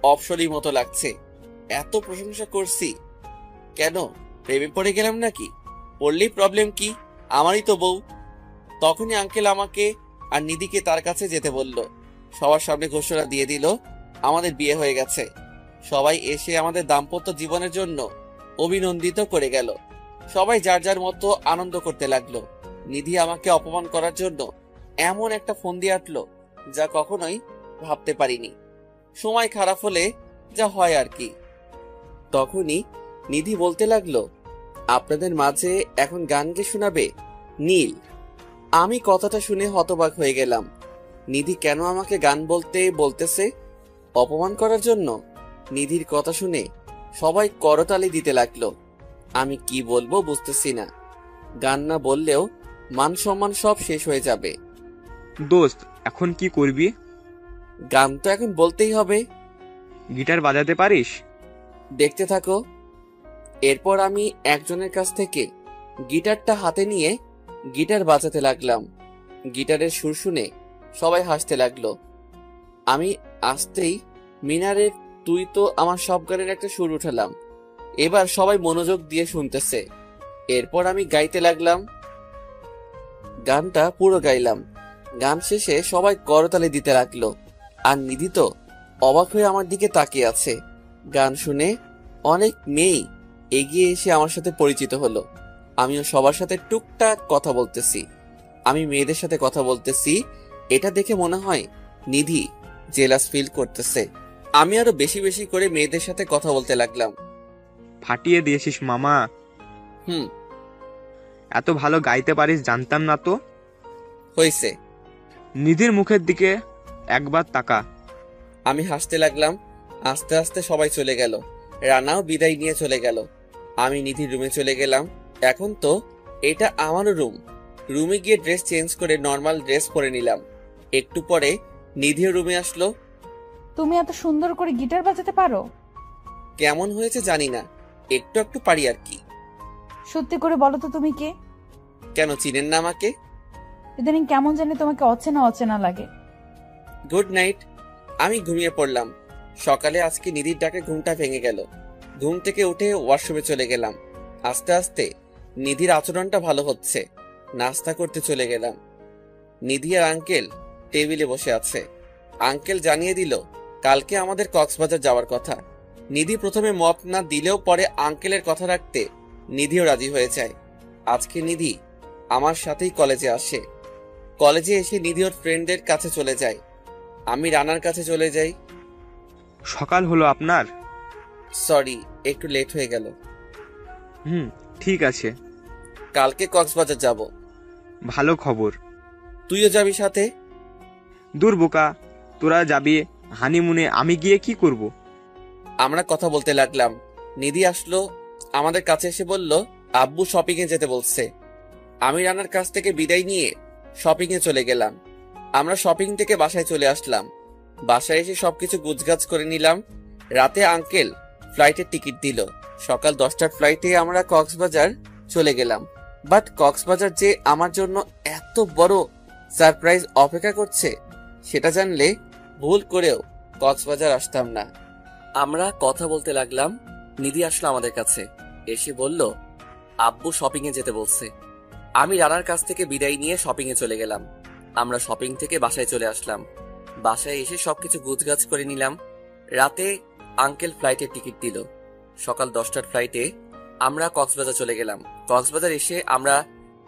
অপসরীর মতো লাগছে। এত প্রশংসা করছি, কেন প্রেমে পড়ে গেলাম নাকি? পড়লেই প্রবলেম কি, আমারই তো বউ। তখনই আঙ্কেল আমাকে আর নিধিকে তার কাছে যেতে বলল। সবার সামনে ঘোষণা দিয়ে দিল, আমাদের বিয়ে হয়ে গেছে। সবাই এসে আমাদের দাম্পত্য জীবনের জন্য অভিনন্দিত করে গেল। সবাই যার যার মতো আনন্দ করতে লাগলো। নিধি আমাকে অপমান করার জন্য এমন একটা ফোন দিয়ে আটলো যা কখনোই ভাবতে পারিনি। সময় খারাপ হলে যা হয় আর কি। তখনই নিধি বলতে লাগলো, আপনাদের মাঝে এখন গান গে শোনাবে নীল। আমি কথাটা শুনে হতবাক হয়ে গেলাম। নিধি কেন আমাকে গান বলতে বলতেছে? অপমান করার জন্য? নিধির কথা শুনে সবাই করতালি দিতে লাগলো। আমি কি বলবো বুঝতেছি না। গান না বললেও মান সম্মান সব শেষ হয়ে যাবে। দোস্ত, এখন কি করবি? গান তো এখন বলতেই হবে। গিটার বাজাতে পারিস? দেখতে থাকো। এরপর আমি একজনের কাছ থেকে গিটারটা হাতে নিয়ে গিটার বাজাতে লাগলাম। গিটারের সুর শুনে সবাই হাসতে লাগলো। আমি আসতেই মিনারের তুই তো আমার সব গানের একটা সুর উঠালাম। এবার সবাই মনোযোগ দিয়ে শুনতেছে। এরপর আমি গাইতে লাগলাম। গানটা পুরো গাইলাম। গান শেষে সবাই করতালি দিতে লাগলো। আর নিধি তো অবাক হয়ে আমার দিকে তাকিয়ে আছে। গান শুনে অনেক মেয়ে এগিয়ে এসে আমার সাথে পরিচিত হলো। আমিও সবার সাথে টুকটাক কথা বলতেছি। আমি মেয়েদের সাথে কথা বলতেছি, এটা দেখে মনে হয় নিধি জেলাস ফিল করতেছে। আমি আরো বেশি বেশি করে মেয়েদের সাথে কথা বলতে লাগলাম। ফাটিয়ে দিয়েছিস মামা। হুম। এত ভালো গাইতে পারিস জানতাম না তো। হয়েছে। নিধির মুখের দিকে একবার তাকা। আমি হাসতে লাগলাম। আস্তে আস্তে সবাই চলে গেল। রানাও বিদায় নিয়ে চলে গেল। আমি নিধির রুমে চলে গেলাম। এখন তো এটা আমারও রুম। রুমে গিয়ে ড্রেস চেঞ্জ করে নর্মাল ড্রেস পরে নিলাম। একটু পরে নিধিও রুমে আসলো। তুমি এত সুন্দর করে গিটার বাজাতে পারো? কেমন হয়েছে জানি না, একটু একটু পারি আর কি। সত্যি করে বলো তো তুমি কে? কেন চিনেন না আমাকে? ইদানিং কেমন জানি তোমাকে অচেনা অচেনা লাগে। Good night. আমি ঘুমিয়ে পড়লাম। সকালে আজকে নিধির ডাকে ঘুমটা ভেঙে গেল। ঘুম থেকে উঠে ওয়াশরুমে চলে গেলাম। আস্তে আস্তে নিধির আচরণটা ভালো হচ্ছে। নাস্তা করতে চলে গেলাম। নিধি আর আঙ্কেল টেবিলে বসে আছে। আঙ্কেল জানিয়ে দিল কালকে আমাদের কক্সবাজার যাওয়ার কথা। নিধি প্রথমে মত না দিলেও পরে আঙ্কেলের কথা রাখতে নিধিও রাজি হয়ে যায়। আজকে নিধি আমার সাথেই কলেজে আসে। কলেজে এসে নিধি ওর ফ্রেন্ডদের কাছে চলে যায়। আমি রানার কাছে চলে যাই। সকাল হলো আপনার? সরি, একটু লেট হয়ে গেল। ঠিক আছে। কালকে কক্সবাজার যাব। ভালো খবর। তুইও যাবি সাথে? দূর বোকা, তোরা যাবি হানিমুনে, আমি গিয়ে কি করব? আমরা কথা বলতে লাগলাম। নিধি আসলো, আমাদের কাছে এসে বলল আব্বু শপিং এ যেতে বলছে। আমি রানার কাছ থেকে বিদায় নিয়ে শপিং এ চলে গেলাম। আমরা শপিং থেকে বাসায় চলে আসলাম। বাসায় এসে সবকিছু গুছগাছ করে নিলাম। রাতে আঙ্কেল ফ্লাইটের টিকিট দিল। সকাল 10টার ফ্লাইটে আমরা কক্সবাজার চলে গেলাম। বাট কক্সবাজার যে আমার জন্য এত বড় সারপ্রাইজ অপেক্ষা করছে সেটা জানলে ভুল করেও কক্সবাজার আসতাম না। আমরা কথা বলতে লাগলাম। নিধি আসলো আমাদের কাছে, এসে বলল আব্বু শপিং এ যেতে বলছে। আমি রানার কাছ থেকে বিদায় নিয়ে শপিং এ চলে গেলাম। আমরা শপিং থেকে বাসায় চলে আসলাম। বাসায় এসে সবকিছু গুছগাছ করে নিলাম। রাতে আঙ্কেল ফ্লাইটের টিকিট দিল। সকাল 10টার ফ্লাইটে আমরা কক্সবাজার চলে গেলাম। কক্সবাজার এসে আমরা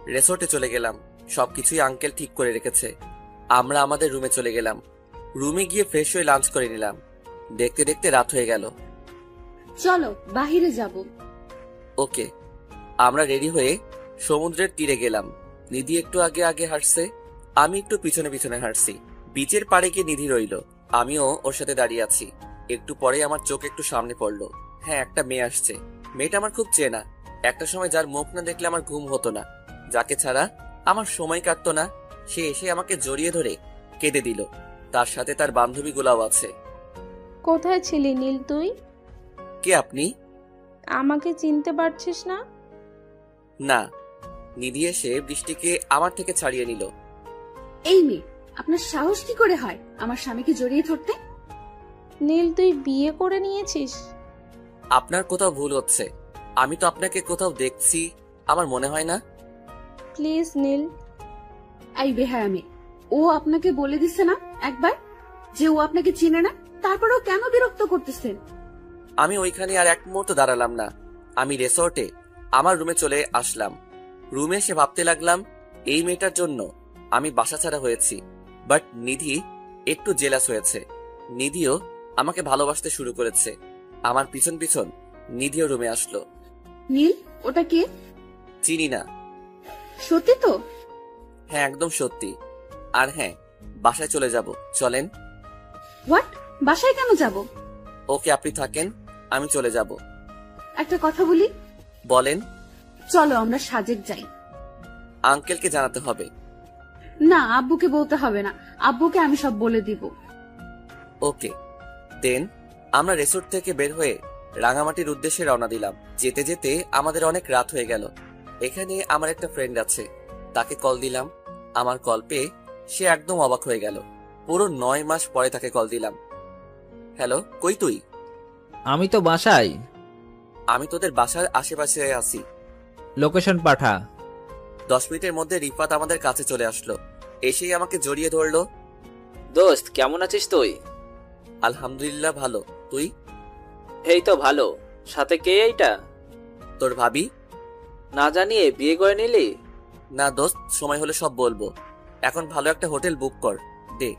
রিসোর্টে চলে গেলাম। সবকিছুই আঙ্কেল ঠিক করে রেখেছে। আমরা আমাদের রুমে চলে গেলাম। রুমে গিয়ে ফ্রেশ হয়ে লাঞ্চ করে নিলাম। দেখতে দেখতে রাত হয়ে গেল। চলো বাহিরে যাব। ওকে। আমরা রেডি হয়ে সমুদ্রের তীরে গেলাম। নিধি একটু আগে আগে হাঁটছে, আমি একটু পিছনে পিছনে হাঁটছি। বিচের পাড়ে গিয়ে নিধি রইল, আমিও ওর সাথে দাঁড়িয়ে আছি। একটু পরে আমার চোখ একটু সামনে পড়লো। হ্যাঁ, একটা মেয়ে আসছে। মেয়েটা আমার খুব চেনা। একটা সময় যার মুখ না দেখলে আমার ঘুম হতো না, যাকে ছাড়া আমার সময় কাটতো না, সে এসে আমাকে জড়িয়ে ধরে কেঁদে দিল। তার সাথে তার বান্ধবীগুলাও আছে। কোথায় ছিলি নীল তুই? কে আপনি? আমাকে চিনতে পারছিস না? না। নিধি এসে বৃষ্টিকে আমার থেকে ছাড়িয়ে নিল। এই মেয়ে, আপনার সাহস কি করে হয় আমার স্বামীকে জড়িয়ে ধরতে? নীল, তুই বিয়ে করে নিয়েছিস? আপনার কোথাও ভুল হচ্ছে। আমি তো আপনাকে কোথাও দেখছি, আমার মনে হয় না। প্লিজ নীল। এই বেহায়া মেয়ে, ও আপনাকে বলে দিচ্ছে না একবার যে ও আপনাকে চিনে না? তারপরেও কেন বিরক্ত করতেছেন? আমি ওইখানে আর এক মুহূর্ত দাঁড়ালাম না। আমি রিসোর্টে আমার রুমে চলে আসলাম। রুমে এসে ভাবতে লাগলাম এই মেয়েটার জন্য আমি বাসা ছাড়া হয়েছি। বাট নিধি একটু জেলাস হয়েছে। নিধিও আমাকে ভালোবাসতে শুরু করেছে। আমার পিছন পিছন নিধিও রুমে আসলো। নীল, ওটা কে? চিনি না। সত্যি তো? হ্যাঁ, একদম সত্যি। আর হ্যাঁ, বাসায় চলে যাব, চলেন। হোয়াট? বাসায় কেন যাব? ওকে, আপনি থাকেন, আমি চলে যাব। একটা কথা বলি। বলেন। চলো আমরা সাজেক যাই। আঙ্কেলকে জানাতে হবে? না, আব্বুকে বলতে হবে না। আব্বুকে আমি সব বলে দিব। ওকে। দেন আমরা রিসোর্ট থেকে বের হয়ে রাঙামাটির উদ্দেশ্যে রওনা দিলাম। যেতে যেতে আমাদের অনেক রাত হয়ে গেল। এখানে আমার একটা ফ্রেন্ড আছে, তাকে কল দিলাম। আমার কল পেয়ে সে একদম অবাক হয়ে গেল। পুরো 9 মাস পরে তাকে কল দিলাম। হ্যালো, কই তুই? আমি তো বাসায়। আমি তোদের বাসার আশেপাশে আছি। লোকেশন পাঠা। 10 মিনিটের মধ্যে রিফাত আমাদের কাছে চলে আসলো। এসেই আমাকে জড়িয়ে ধরলো। দোস্ত কেমন আছিস তুই? আলহামদুলিল্লাহ ভালো, তুই? এই তো ভালো। সাথে কে এইটা? তোর ভাবি। না জানিয়ে বিয়ে করে নিলি? না দোস্ত, সময় হলে সব বলবো। এখন ভালো একটা হোটেল বুক কর দে।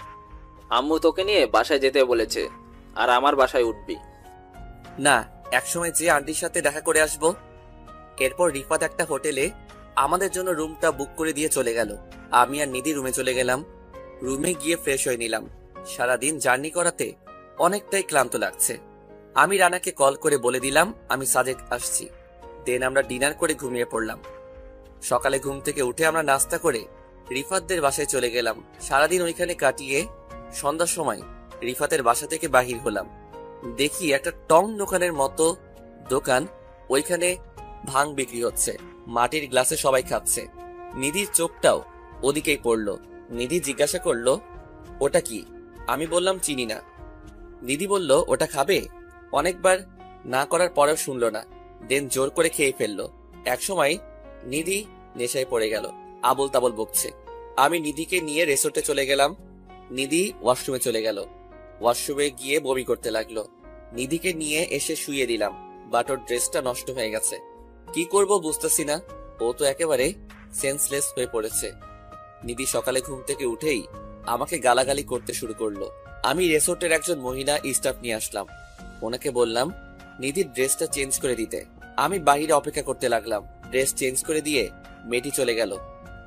আম্মু তোকে নিয়ে বাসায় যেতে বলেছে, আর আমার বাসায় উঠবি না, একসময় যে আন্টির সাথে দেখা করে আসবো। এরপর রিফাত একটা হোটেলে আমাদের জন্য রুমটা বুক করে দিয়ে চলে গেল। আমি আর নিধি রুমে চলে গেলাম। রুমে গিয়ে ফ্রেশ হয়ে নিলাম। সারাদিন জার্নি করাতে অনেকটাই ক্লান্ত লাগছে। আমি রানাকে কল করে বলে দিলাম আমি সাজেক আসছি। দেন আমরা ডিনার করে ঘুমিয়ে পড়লাম। সকালে ঘুম থেকে উঠে আমরা নাস্তা করে রিফাতদের বাসায় চলে গেলাম। সারাদিন ওইখানে কাটিয়ে সন্ধ্যার সময় রিফাতের বাসা থেকে বাহির হলাম। দেখি একটা টং দোকানের মতো দোকান, ওইখানে ভাং বিক্রি হচ্ছে। মাটির গ্লাসে সবাই খাচ্ছে। নিধির চোখটাও ওদিকেই পড়লো। নিধি জিজ্ঞাসা করলো ওটা কি? আমি বললাম চিনি না। নিধি বলল ওটা খাবে। অনেকবার না করার পরেও শুনলো না। দেন জোর করে খেয়ে ফেললো। একসময় নিধি নেশায় পড়ে গেল, আবল তাবল বকছে। আমি নিধিকে নিয়ে রেসর্টে চলে গেলাম। নিধি ওয়াশরুমে চলে গেল। ওয়াশরুমে গিয়ে বমি করতে লাগলো। নিধিকে নিয়ে এসে শুইয়ে দিলাম, বাট ওর ড্রেসটা নষ্ট হয়ে গেছে। কি করব বুঝতেছি না। ও তো একেবারে সেন্সলেস হয়ে পড়েছে। নিধি সকালে ঘুম থেকে উঠেই আমাকে গালাগালি করতে শুরু করলো। আমি রেসর্টের একজন মহিলা স্টাফ নিয়ে আসলাম। ওনাকে বললাম নিধির ড্রেসটা চেঞ্জ করে দিতে। আমি বাইরে অপেক্ষা করতে লাগলাম। ড্রেস চেঞ্জ করে দিয়ে মেয়েটি চলে গেল।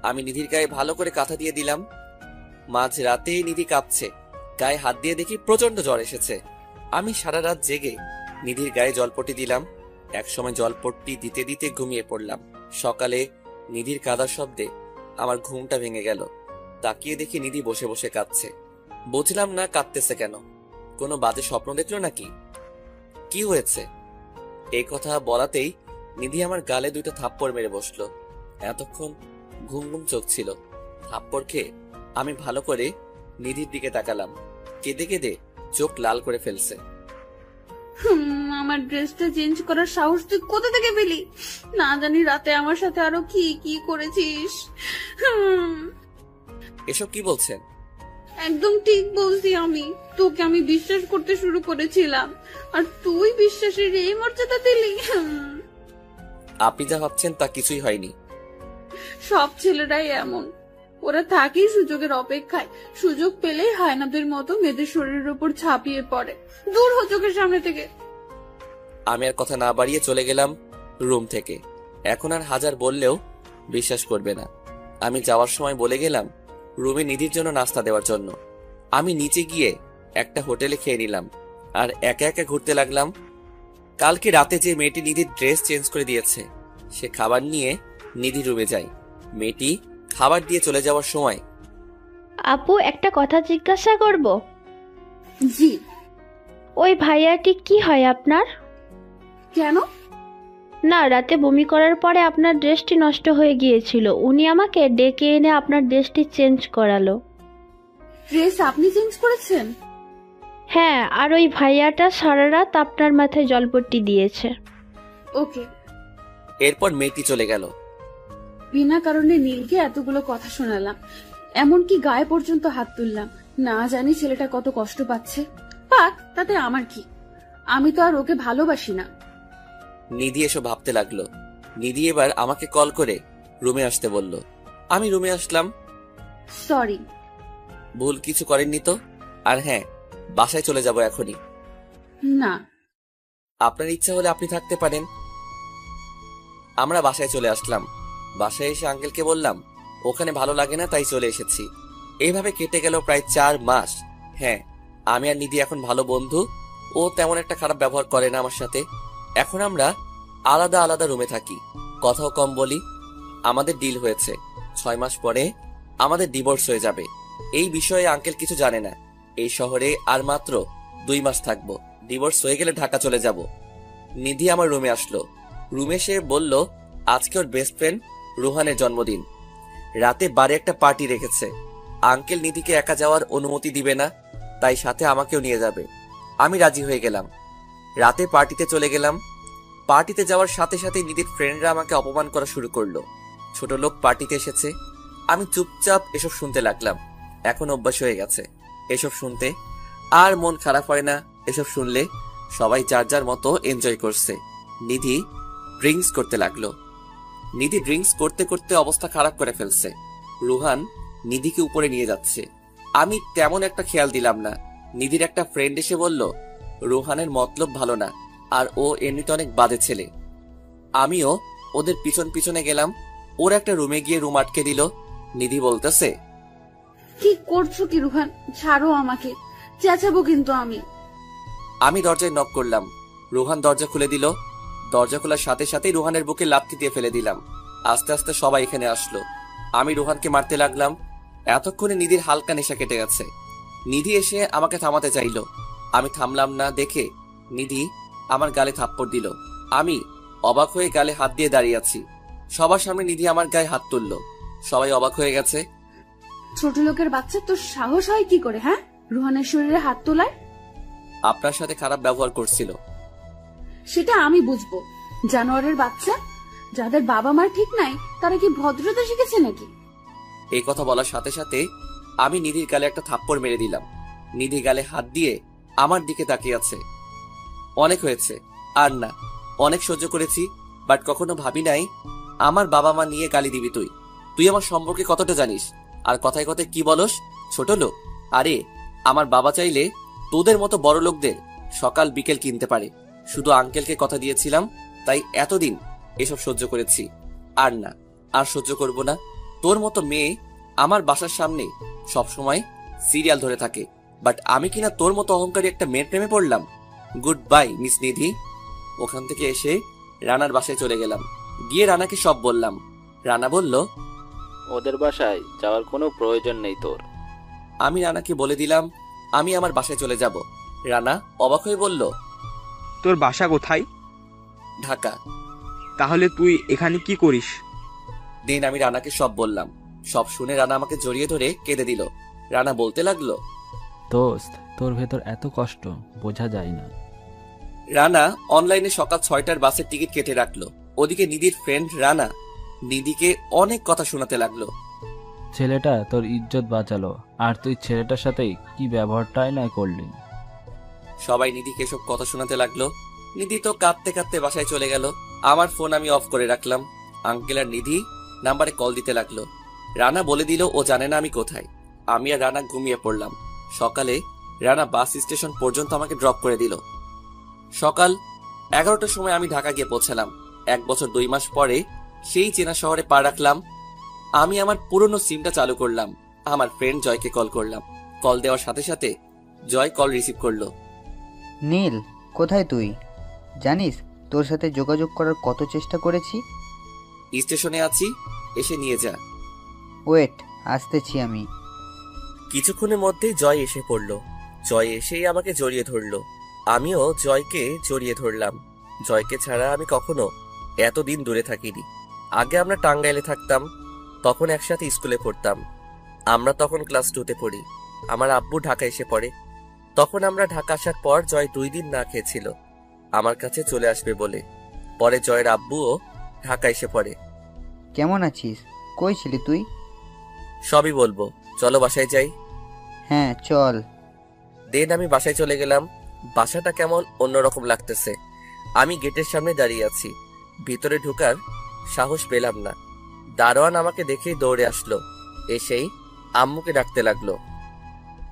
আমি নিধির গায়ে ভালো করে কাঁথা দিয়ে দিলাম। মাঝ রাতেই নিধি কাঁপছে। গায়ে হাত দিয়ে দেখি প্রচন্ড জ্বর এসেছে। আমি সারা রাত জেগে নিধির গায়ে জলপট্টি দিলাম। একসময় জলপট্টি দিতে দিতে ঘুমিয়ে পড়লাম। সকালে নিধির কাঁদার শব্দে আমার ঘুমটা ভেঙে গেল। তাকিয়ে দেখি নিধি বসে বসে কাঁদছে। বুঝলাম না কাঁদতেছে কেন। কোনো বাজে স্বপ্ন দেখলো নাকি? কি হয়েছে? এই কথা বলাতেই নিধি আমার গালে 2টা থাপ্পড় মেরে বসলো। এতক্ষণ ঘুম ঘুম চোখ ছিল। থাপ্পড় খেয়ে আমি ভালো করে নিধির দিকে তাকালাম। কেঁদে কেঁদে চোখ লাল করে ফেলছে। আমার ড্রেসটা চেঞ্জ করার সাহস তুই কোথা থেকে পেলি? না জানি রাতে আমার সাথে আরো কি কি করেছিস। এসব কি বলছেন? একদম ঠিক বলছি। তোকে আমি বিশ্বাস করতে শুরু করেছিলাম, আর তুই বিশ্বাসের এই মর্যাদা দিলি। আপনি যা ভাবছেন তা কিছুই হয়নি। সব ছেলেরাই এমন। ওরা থাকেই সুযোগের অপেক্ষায়। সুযোগ পেলেই হায়নাদের মতো মেয়েদের শরীরের উপর ঝাঁপিয়ে পড়ে। দূর হ চোখের সামনে থেকে। আমি আর কথা না বাড়িয়ে চলে গেলাম রুম থেকে। এখন আর হাজার বললেও বিশ্বাস করবে না। আমি যাওয়ার সময় বলে গেলাম রুমে নিধির জন্য নাস্তা দেওয়ার জন্য। আমি নিচে গিয়ে একটা হোটেলে খেয়ে নিলাম আর একা একা ঘুরতে লাগলাম। কালকে রাতে যে মেয়েটি নিধির ড্রেস চেঞ্জ করে দিয়েছে, সে খাবার নিয়ে নিধি রুমে যায়। মেয়েটি খাবার দিয়ে চলে যাওয়ার সময় আপু একটা কথা জিজ্ঞাসা করব? জি। ওই ভাইয়াটি কি হয় আপনার? কেন? না, রাতে বমি করার পরে আপনার ড্রেসটি নষ্ট হয়ে গিয়েছিল। উনি আমাকে ডেকে এনে আপনার ড্রেসটি চেঞ্জ করালো। ড্রেস আপনি চেঞ্জ করেছেন? হ্যাঁ, আর ওই ভাইয়াটা সারা রাত আপনার মাথায় জলপট্টি দিয়েছে। ওকে। এরপর মেয়েটি চলে গেল। বিনা কারণে নীলকে এতগুলো কথা শোনালাম, এমনকি গায়ে পর্যন্ত হাত তুললাম। না জানি ছেলেটা কত কষ্ট পাচ্ছে। পাক, তাতে আমার কি? আমি তো আর ওকে ভালোবাসি না। নিধি এসব ভাবতে লাগলো। নিধি এবার আমাকে কল করে রুমে আসতে বলল। আমি রুমে আসলাম। সরি। ভুল কিছু করেননি তো? আর হ্যাঁ, বাসায় চলে যাব এখনই। না, আপনার ইচ্ছা হলে আপনি থাকতে পারেন। আমরা বাসায় চলে আসলাম। বাসায় এসে আঙ্কেলকে বললাম ওখানে ভালো লাগে না, তাই চলে এসেছি। এইভাবে কেটে গেল প্রায় 4 মাস। হ্যাঁ, আমি আর নিধি এখন ভালো বন্ধু। ও তেমন একটা খারাপ ব্যবহার করে না আমার সাথে। এখন আমরা আলাদা আলাদা রুমে থাকি, কথাও কম বলি। আমাদের ডিল হয়েছে 6 মাস পরে আমাদের ডিভোর্স হয়ে যাবে। এই বিষয়ে আঙ্কেল কিছু জানে না। এই শহরে আর মাত্র 2 মাস থাকবো। ডিভোর্স হয়ে গেলে ঢাকা চলে যাব। নিধি আমার রুমে আসলো। রুমে সে বলল আজকে ওর বেস্ট ফ্রেন্ড রুহানের জন্মদিন। রাতে বারে একটা পার্টি রেখেছে। আঙ্কেল নিধিকে একা যাওয়ার অনুমতি দিবে না, তাই সাথে আমাকেও নিয়ে যাবে। আমি রাজি হয়ে গেলাম। রাতে পার্টিতে চলে গেলাম। পার্টিতে যাওয়ার সাথে সাথে নিধির ফ্রেন্ডরা আমাকে অপমান করা শুরু করলো। ছোট লোক পার্টিতে এসেছে, আমি চুপচাপ এসব শুনতে লাগলাম। এখন অভ্যাস হয়ে গেছে এসব শুনতে, আর মন খারাপ হয় না এসব শুনলে। সবাই যার যার মতো এনজয় করছে। নিধি ড্রিঙ্কস করতে লাগলো। নিধি ড্রিঙ্কস করতে করতে অবস্থা খারাপ করে ফেলছে। রুহান নিধিকে উপরে নিয়ে যাচ্ছে। আমি তেমন একটা খেয়াল দিলাম না। নিধির একটা ফ্রেন্ড এসে বলল, রুহানের মতলব ভালো না, আর ও এমনিতে অনেক বাজে ছেলে। আমিও ওদের পিছন পিছনে গেলাম। ওর একটা রুমে গিয়ে রুম আটকে দিল। নিধি বলতেছে, কি করছো কি রুহান? ছাড়ো আমাকে, চেঁচাবো কিন্তু আমি। আমি দরজায় নক করলাম। রুহান দরজা খুলে দিল। দরজা খোলার সাথে সাথেই রুহানের বুকে লাথি দিয়ে ফেলে দিলাম। আস্তে আস্তে সবাই এখানে আসলো। আমি রুহানকে মারতে লাগলাম। এতক্ষণে নিধির হালকা নেশা কেটে গেছে। নিধি এসে আমাকে থামাতে চাইলো। আমি থামলাম না দেখে নিধি আমার গালে থাপ্পড় দিল। আমি অবাক হয়ে গালে হাত দিয়ে দাঁড়িয়ে আছি। সবার সামনে নিধি আমার গায়ে হাত তুলল। সবাই অবাক হয়ে গেছে। ছোট লোকের বাচ্চা, তোর সাহস হয় কি করে? হ্যাঁ, রুহানের শরীরে হাত তোলার? আপনার সাথে খারাপ ব্যবহার করছিল। সেটা আমি বুঝবো। জানোয়ারের বাচ্চা, যাদের বাবা মার ঠিক নাই তারা কি ভদ্রতা শিখেছে নাকি? এই কথা বলার সাথে সাথে আমি নিধির গালে একটা থাপ্পড় মেরে দিলাম। নিধি গালে হাত দিয়ে আমার দিকে তাকিয়ে আছে। অনেক হয়েছে, আর না। অনেক সহ্য করেছি, বাট কখনো ভাবি নাই আমার বাবা মা নিয়ে গালি দিবি তুই। তুই আমার সম্পর্কে কতটা জানিস? আর কথায় কথায় কি বলস, ছোট লোক? আরে আমার বাবা চাইলে তোদের মতো বড় লোকদের সকাল বিকেল কিনতে পারে। শুধু আঙ্কেলকে কথা দিয়েছিলাম, তাই এতদিন এসব সহ্য করেছি। আর না, আর সহ্য করব না। তোর মতো মেয়ে আমার বাসার সামনে সবসময় সিরিয়াল ধরে থাকে, বাট আমি কিনা তোর মতো অহংকারী একটা মেয়ের প্রেমে পড়লাম। গুড বাই মিস নিধি। ওখান থেকে এসে রানার বাসায় চলে গেলাম। গিয়ে রানাকে সব বললাম। রানা বলল, ওদের বাসায় যাওয়ার কোনো প্রয়োজন নেই তোর। আমি রানাকে বলে দিলাম আমি আমার বাসায় চলে যাব। রানা অবাক হয়ে বলল, তোর বাসা কোথায়? ঢাকা। তাহলে তুই এখানে কি করিস? দিন আমি রানাকে সব বললাম। সব শুনে রানা আমাকে জড়িয়ে ধরে কেঁদে দিল। রানা বলতে লাগলো, দোস্ত, তোর ভেতর এত কষ্ট বোঝা যায় না। রানা অনলাইনে সকাল 6টার বাসের টিকিট কেটে রাখলো। ওদিকে নিধির ফ্রেন্ড রানা নিধিকে অনেক কথা শোনাতে লাগলো। ছেলেটা তোর ইজ্জত বাঁচালো, আর তুই ছেলেটার সাথে কি ব্যবহারটাই না করলি। সবাই নিধিকে সব কথা শোনাতে লাগলো। নিধি তো কাঁদতে কাঁদতে বাসায় চলে গেল। আমার ফোন আমি অফ করে রাখলাম। আঙ্কেল আর নিধি নাম্বারে কল দিতে লাগলো। রানা বলে দিল ও জানে না আমি কোথায়। আমি আর রানা ঘুমিয়ে পড়লাম। সকালে রানা বাস স্টেশন পর্যন্ত আমাকে ড্রপ করে দিল। সকাল 11টার সময় আমি ঢাকা গিয়ে পৌঁছালাম। 1 বছর 2 মাস পরে সেই চেনা শহরে পা রাখলাম। আমি আমার পুরনো সিমটা চালু করলাম। আমার ফ্রেন্ড জয়কে কল করলাম। কল দেওয়ার সাথে সাথে জয় কল রিসিভ করলো। নীল, কোথায় তুই? জানিস তোর সাথে যোগাযোগ করার কত চেষ্টা করেছি। স্টেশনে আছি, এসে নিয়ে যা। ওয়েট, আসতেছি আমি। কিছুক্ষণের মধ্যেই জয় এসে পড়ল। জয় এসেই আমাকে জড়িয়ে ধরলো। আমিও জয়কে জড়িয়ে ধরলাম। জয়কে ছাড়া আমি কখনো এতদিন দূরে থাকিনি। আগে আমরা টাঙ্গাইলে থাকতাম, তখন একসাথে স্কুলে পড়তাম। আমরা তখন ক্লাস 2তে পড়ি। আমার আব্বু ঢাকা এসে পড়ে। তখন আমরা ঢাকা আসার পর জয় 2 দিন না খেয়েছিল আমার কাছে চলে আসবে বলে। পরে জয়ের আব্বুও ঢাকা এসে পড়ে। কেমন আছিস? কই ছিলি তুই? সবই বলবো, চলো বাসায় যাই। হ্যাঁ চল। দেন আমি বাসায় চলে গেলাম। বাসাটা কেমন অন্যরকম লাগতেছে। আমি গেটের সামনে দাঁড়িয়ে আছি। ভিতরে ঢোকার সাহস পেলাম না। দারোয়ান আমাকে দেখেই দৌড়ে আসলো। এসেই আম্মুকে ডাকতে লাগলো।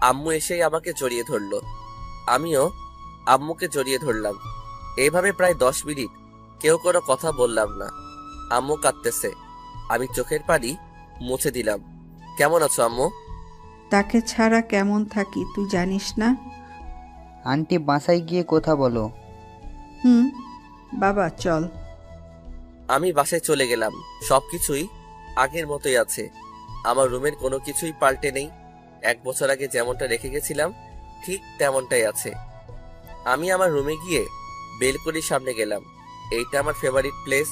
আম্মু এসেই আমাকে জড়িয়ে ধরলো। আমিও আম্মুকে জড়িয়ে ধরলাম। এইভাবে প্রায় 10 মিনিট কেউ কোনো কথা বললাম না। আম্মু কাঁদতেছে। আমি চোখের পানি মুছে দিলাম। কেমন আছো আম্মু? তাকে ছাড়া কেমন থাকি তুই জানিস না? আন্টি বাসায় গিয়ে কথা বলো। বাবা চল। আমি বাসায় চলে গেলাম। সবকিছুই আগের মতোই আছে। আমার রুমের কোনো কিছুই পাল্টে নেই। 1 বছর আগে যেমনটা রেখে গেছিলাম ঠিক তেমনটাই আছে। আমি আমার রুমে গিয়ে বেলকনির সামনে গেলাম। এইটা আমার ফেভারিট প্লেস।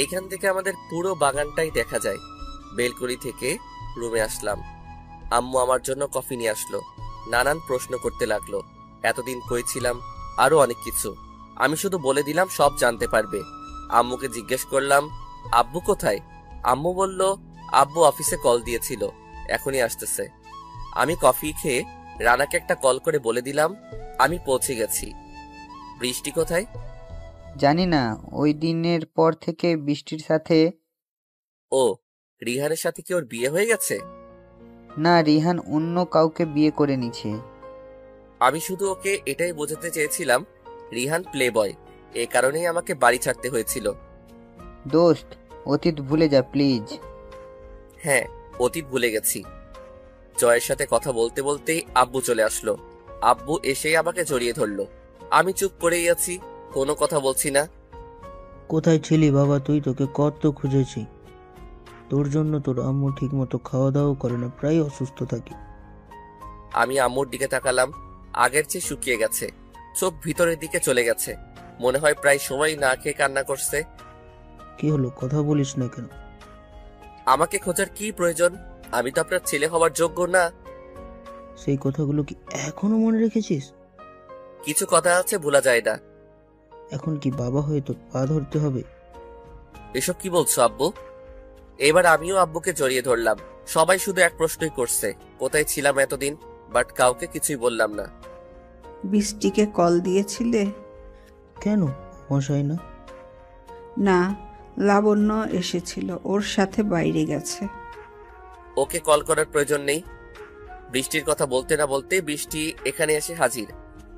এইখান থেকে আমাদের পুরো বাগানটাই দেখা যায়। বেলকনি থেকে রুমে আসলাম। আম্মু আমার জন্য কফি নিয়ে আসলো। নানান প্রশ্ন করতে লাগলো। এতদিন কই ছিলাম, আরো অনেক কিছু। আমি শুধু বলে দিলাম সব জানতে পারবে। আম্মুকে জিজ্ঞেস করলাম আব্বু কোথায়। আম্মু বলল আব্বু অফিসে কল দিয়েছিল, এখনই আসতেছে। আমি কফি খেয়ে রানাকে একটা কল করে বলে দিলাম আমি পৌঁছে গেছি। বৃষ্টি কোথায়? জানি না, ওই দিনের পর থেকে বৃষ্টির সাথে। ও, রিহানের সাথে কি ওর বিয়ে হয়ে গেছে? না, রিহান অন্য কাউকে বিয়ে করে নিছে। আমি শুধু ওকে এটাই বোঝাতে চেয়েছিলাম রিহান প্লে বয়, এ কারণেই আমাকে বাড়ি ছাড়তে হয়েছিল। দোস্ত, অতীত ভুলে যা প্লিজ। হ্যাঁ, অতীত ভুলে গেছি। জয়ের সাথে কথা বলতে বলতেই আব্বু চলে আসলো। আব্বু এসেই আমাকে জড়িয়ে ধরলো। আমি চুপ করেই আছি, কোনো কথা বলছি না। কোথায় ছিলি বাবা তুই? তোকে কত খুঁজেছি। তোর জন্য তোর আম্মু ঠিক মতো খাওয়া দাওয়া করে না, প্রায় অসুস্থ থাকি। আমি আম্মুর দিকে তাকালাম, আগের চেয়ে শুকিয়ে গেছে, চোখ ভিতরের দিকে চলে গেছে, মনে হয় প্রায় সময় না খেয়ে কান্না করছে। কি হলো, কথা বলিস না কেন? আমাকে খোঁজার কি প্রয়োজন? আমি তো আপনার ছেলে হওয়ার যোগ্য না। সেই কথাগুলো কি এখনো মনে রেখেছিস? কিছু কথা আছে, ভোলা যায় না। এখন কি বাবা হয়ে তোর পা ধরতে হবে? এসব কি বলছো আব্বু? এবার আমিও আব্বুকে জড়িয়ে ধরলাম। সবাই শুধু এক প্রশ্নই করছে, কোথায় ছিলাম এতদিন, বাট কাউকে কিছুই বললাম না। বৃষ্টিকে কল দিয়েছিলে? কেন, মশাই না? না, লাবণ্য এসেছিল, ওর সাথে বাইরে গেছে। ওকে কল করার প্রয়োজন নেই। বৃষ্টির কথা বলতে না বলতে বৃষ্টি এখানে এসে হাজির।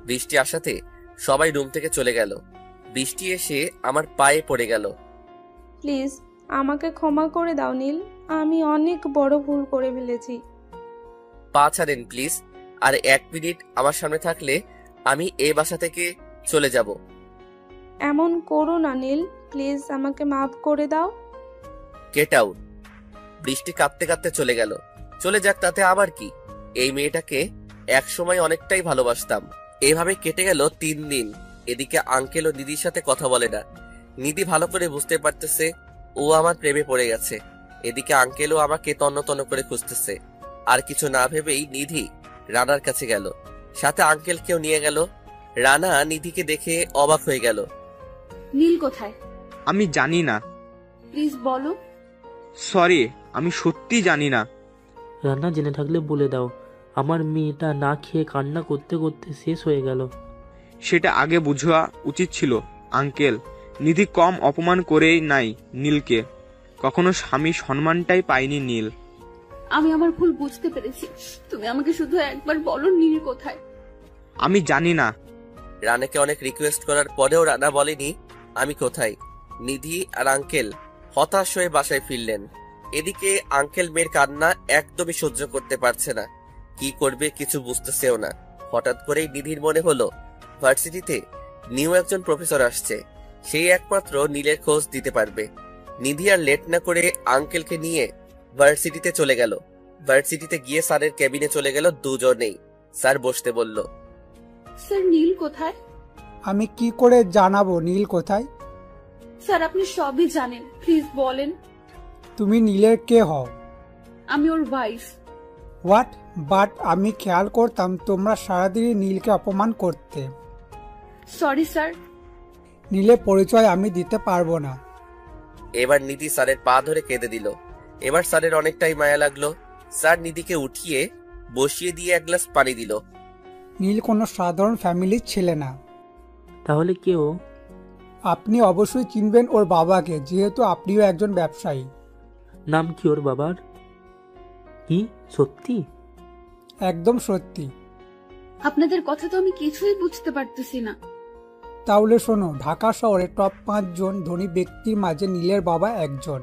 বৃষ্টি আসাতে সবাই রুম থেকে চলে গেল। বৃষ্টি এসে আমার পায়ে পড়ে গেল। প্লিজ আমাকে ক্ষমা করে দাও নীল, আমি অনেক বড় ভুল করে ফেলেছি। পা ছাড়েন প্লিজ, আর 1 মিনিট আমার সামনে থাকলে আমি এই বাসা থেকে চলে যাব। এমন করো না নীল, প্লিজ আমাকে মাফ করে দাও। Get out. বৃষ্টি কাঁপতে কাঁপতে চলে গেল। চলে যাক, তাতে আবার কি। এই মেয়েটাকে এক সময় অনেকটাই ভালোবাসতাম। এভাবে কেটে গেল 3 দিন। এদিকে আঙ্কেল ও দিদির সাথে কথা বলে না। নিধি ভালো করে বুঝতে পারতেছে ও আমার প্রেমে পড়ে গেছে। এদিকে আঙ্কেলও আমাকে তন্ন তন্ন করে খুঁজতেছে। আর কিছু না ভেবেই নিধি রানার কাছে গেল, সাথে আঙ্কেলকেও নিয়ে গেল। রানা নিধিকে দেখে অবাক হয়ে গেল। নীল কোথায়? আমি জানি না। প্লিজ বলো। সরি, আমি সত্যি জানি না। রান্না জেনে থাকলে বলে দাও, আমার মেয়েটা না খেয়ে কান্না করতে করতে শেষ হয়ে গেল। সেটা আগে বুঝা উচিত ছিল আঙ্কেল। নিধি কম অপমান করেই নাই নীলকে, কখনো স্বামী সম্মানটাই পায়নি নীল। আমি আমার ভুল বুঝতে পেরেছি, তুমি আমাকে শুধু একবার বলো নীল কোথায়। আমি জানি না। রানাকে অনেক রিকোয়েস্ট করার পরেও রানা বলেনি আমি কোথায়। নিধি আর আঙ্কেল হতাশ হয়ে বাসায় ফিরলেন। এদিকে আঙ্কেল মেয়ের কান্না একদমই সহ্য করতে পারছে না, কি করবে কিছু বুঝতেছেও না। হঠাৎ করেই নিধির মনে হলো ভার্সিটিতে নিউ একজন প্রফেসর আসছে, সেই একমাত্র নীলের খোঁজ দিতে পারবে। নিধি আর লেট না করে আঙ্কেলকে নিয়ে ভার্সিটিতে চলে গেল। ভার্সিটিতে গিয়ে স্যারের কেবিনে চলে গেল দুজনেই। স্যার বসতে বলল। স্যার নীল কোথায়? আমি কি করে জানাবো নীল কোথায়? স্যার আপনি সবই জানেন, প্লিজ বলেন। তুমি নীলের কে হও? আমি ওর ওয়াইফ। হোয়াট? বাট আমি খেয়াল করতাম তোমরা সারাদিনই নীলকে অপমান করতে। Sorry sir. নীলের পরিচয় আমি দিতে পারবো না। এবার নিধি স্যারের পা ধরে কেঁদে দিল। এবার স্যারের অনেকটাই মায়া লাগলো। স্যার নিধিকে উঠিয়ে বসিয়ে দিয়ে 1 গ্লাস পানি দিল। নীল কোনো সাধারণ ফ্যামিলির ছেলে না। তাহলে কেউ? আপনি অবশ্যই চিনবেন ওর বাবাকে, যেহেতু আপনিও একজন ব্যবসায়ী। নাম কি ওর বাবার? কি সত্যি? একদম সত্যি। আপনাদের কথা তো আমি কিছুই বুঝতে পারতেছি না। তাহলে শোনো, ঢাকা শহরে টপ 5 জন ধনী ব্যক্তির মাঝে নীলের বাবা একজন।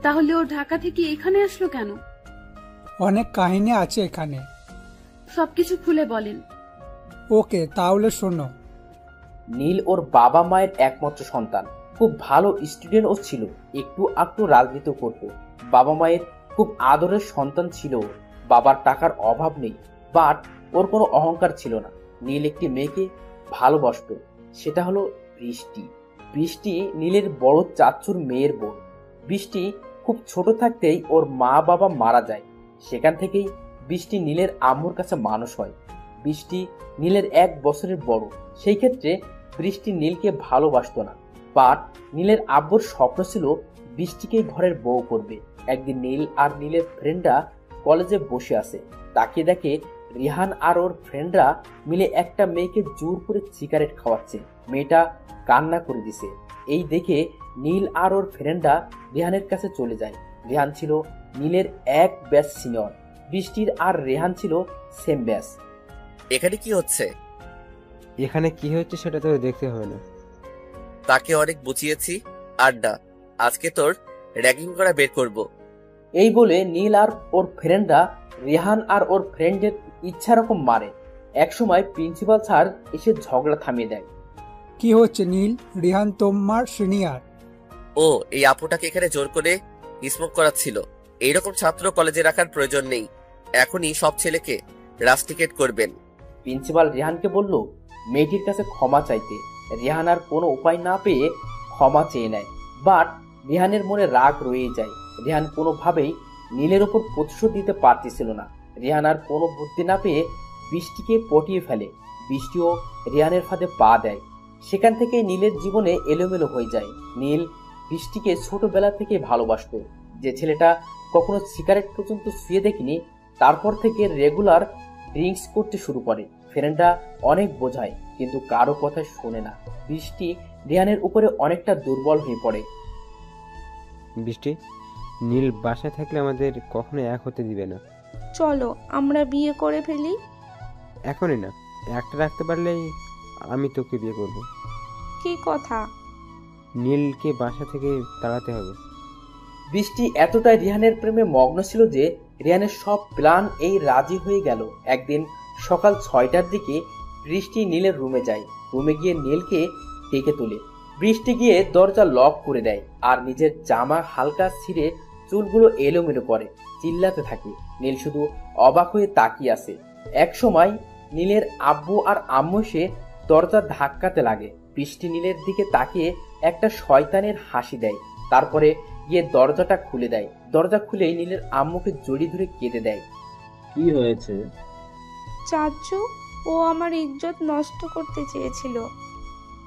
তাহলে ও ঢাকা থেকে এখানে আসলো কেন? অনেক কাহিনী আছে এখানে। সবকিছু খুলে বলেন। ওকে, তাহলে শোনো। নীল ওর বাবা মায়ের একমাত্র সন্তান। খুব ভালো স্টুডেন্টও ছিল, একটু আকটু রাজনীতি করত। বাবা মায়ের খুব আদরের সন্তান ছিল। বাবার টাকার অভাব নেই, বাট ওর কোনো অহংকার ছিল না। নীল একটি মেয়েকে ভালোবাসত, সেটা হলো বৃষ্টি। বৃষ্টি নীলের বড় চাচুর মেয়ের বোন। বৃষ্টি খুব ছোট থাকতেই ওর মা বাবা মারা যায়। সেখান থেকেই বৃষ্টি নীলের আম্মুর কাছে মানুষ হয়। বৃষ্টি নীলের 1 বছরের বড়, সেই ক্ষেত্রে বৃষ্টি নীলকে ভালোবাসতো না, বাট নীলের আব্বুর স্বপ্ন ছিল বৃষ্টিকে ঘরের বউ করবে। একদিন নীল আর নীলের ফ্রেন্ডরা কলেজে বসে আছে, তাকিয়ে দেখে রিহান আর ওর ফ্রেন্ডরা মিলে একটা মেয়েকে জোর করে সিগারেট খাওয়াচ্ছে। মেয়েটা কান্না করে দিছে। এই দেখে নীল আর ওর ফ্রেন্ডরা রিহানের কাছে চলে যায়। রিহান ছিল নীলের এক ব্যাচ সিনিয়র, বৃষ্টির আর রেহান ছিল সেম ব্যাচ। এখানে কি হচ্ছে? এখানে কি হচ্ছে সেটা তো দেখতে হবে না। তাকে অনেক বুঝিয়েছি, আড্ডা আজকে তোর র্যাগিং করা বের করব। এই বলে নীল আর ওর ফ্রেন্ডরা রেহান আর ওর ফ্রেন্ডের ইচ্ছা রকম মারে। একসময় প্রিন্সিপাল স্যার এসে ঝগড়া থামিয়ে দেয়। কি হচ্ছে নীল? রিহান তোমার সিনিয়র। ও এই আপুটাকে এখানে জোর করে স্মোক করাচ্ছিল। এইরকম ছাত্র কলেজে রাখার প্রয়োজন নেই, এখনই সব ছেলেকে রাস্টিকেট করবেন। প্রিন্সিপাল রেহানকে বলল মেয়েটির কাছে ক্ষমা চাইতে। রেহান আর কোনো উপায় না পেয়ে ক্ষমা চেয়ে নেয়, বাট রেহানের মনে রাগ রয়ে যায়। রেহান কোনোভাবেই নীলের ওপর প্রতিশোধ দিতে পারতেছিল না। রেহান আর কোনো বুদ্ধি না পেয়ে বৃষ্টিকে পটিয়ে ফেলে। বৃষ্টিও রেহানের ফাঁদে পা দেয়। সেখান থেকে নীলের জীবনে এলোমেলো হয়ে যায়। নীল বৃষ্টিকে ছোটবেলা থেকে ভালোবাসতো। যে ছেলেটা কখনো সিগারেট পর্যন্ত শুয়ে দেখিনি, তারপর থেকে রেগুলার ড্রিঙ্কস করতে শুরু করে। ফ্রেন্ডরা অনেক বোঝায়, কিন্তু কারো কথা শোনে না। বৃষ্টি রেহানের উপরে অনেকটা দুর্বল হয়ে পড়ে। বৃষ্টি, নীল বাসায় থাকলে আমাদের কখনো এক হতে দিবে না। চলো আমরা বিয়ে করে ফেলি। এখনই না, একটা রাখতে পারলেই আমি তোকে বিয়ে করব। কি কথা? নীলকে বাসা থেকে তাড়াতে হবে। বৃষ্টি এতটাই রিহানের প্রেমে মগ্ন ছিল যে রিহানের সব প্ল্যান এই রাজি হয়ে গেল। একদিন সকাল 6টার দিকে বৃষ্টি নীলের রুমে যায়। রুমে গিয়ে নীলকে ডেকে তোলে। বৃষ্টি গিয়ে দরজা লক করে দেয় আর নিজের জামা হালকা ছিঁড়ে চুলগুলো এলোমেলো করে চিল্লাতে থাকে। নীল শুধু অবাক হয়ে তাকিয়ে আছে। এক সময় নীলের আব্বু আর আম্মু এসে দরজা ধাক্কাতে লাগে। বৃষ্টি নীলের দিকে তাকিয়ে একটা শয়তানের হাসি দেয়, তারপরে গিয়ে দরজাটা খুলে দেয়। দরজা খুলেই নীলের আম্মুকে জড়িয়ে ধরে কেঁদে দেয়। কি হয়েছে? চাচু, ও আমার ইজ্জত নষ্ট করতে চেয়েছিল।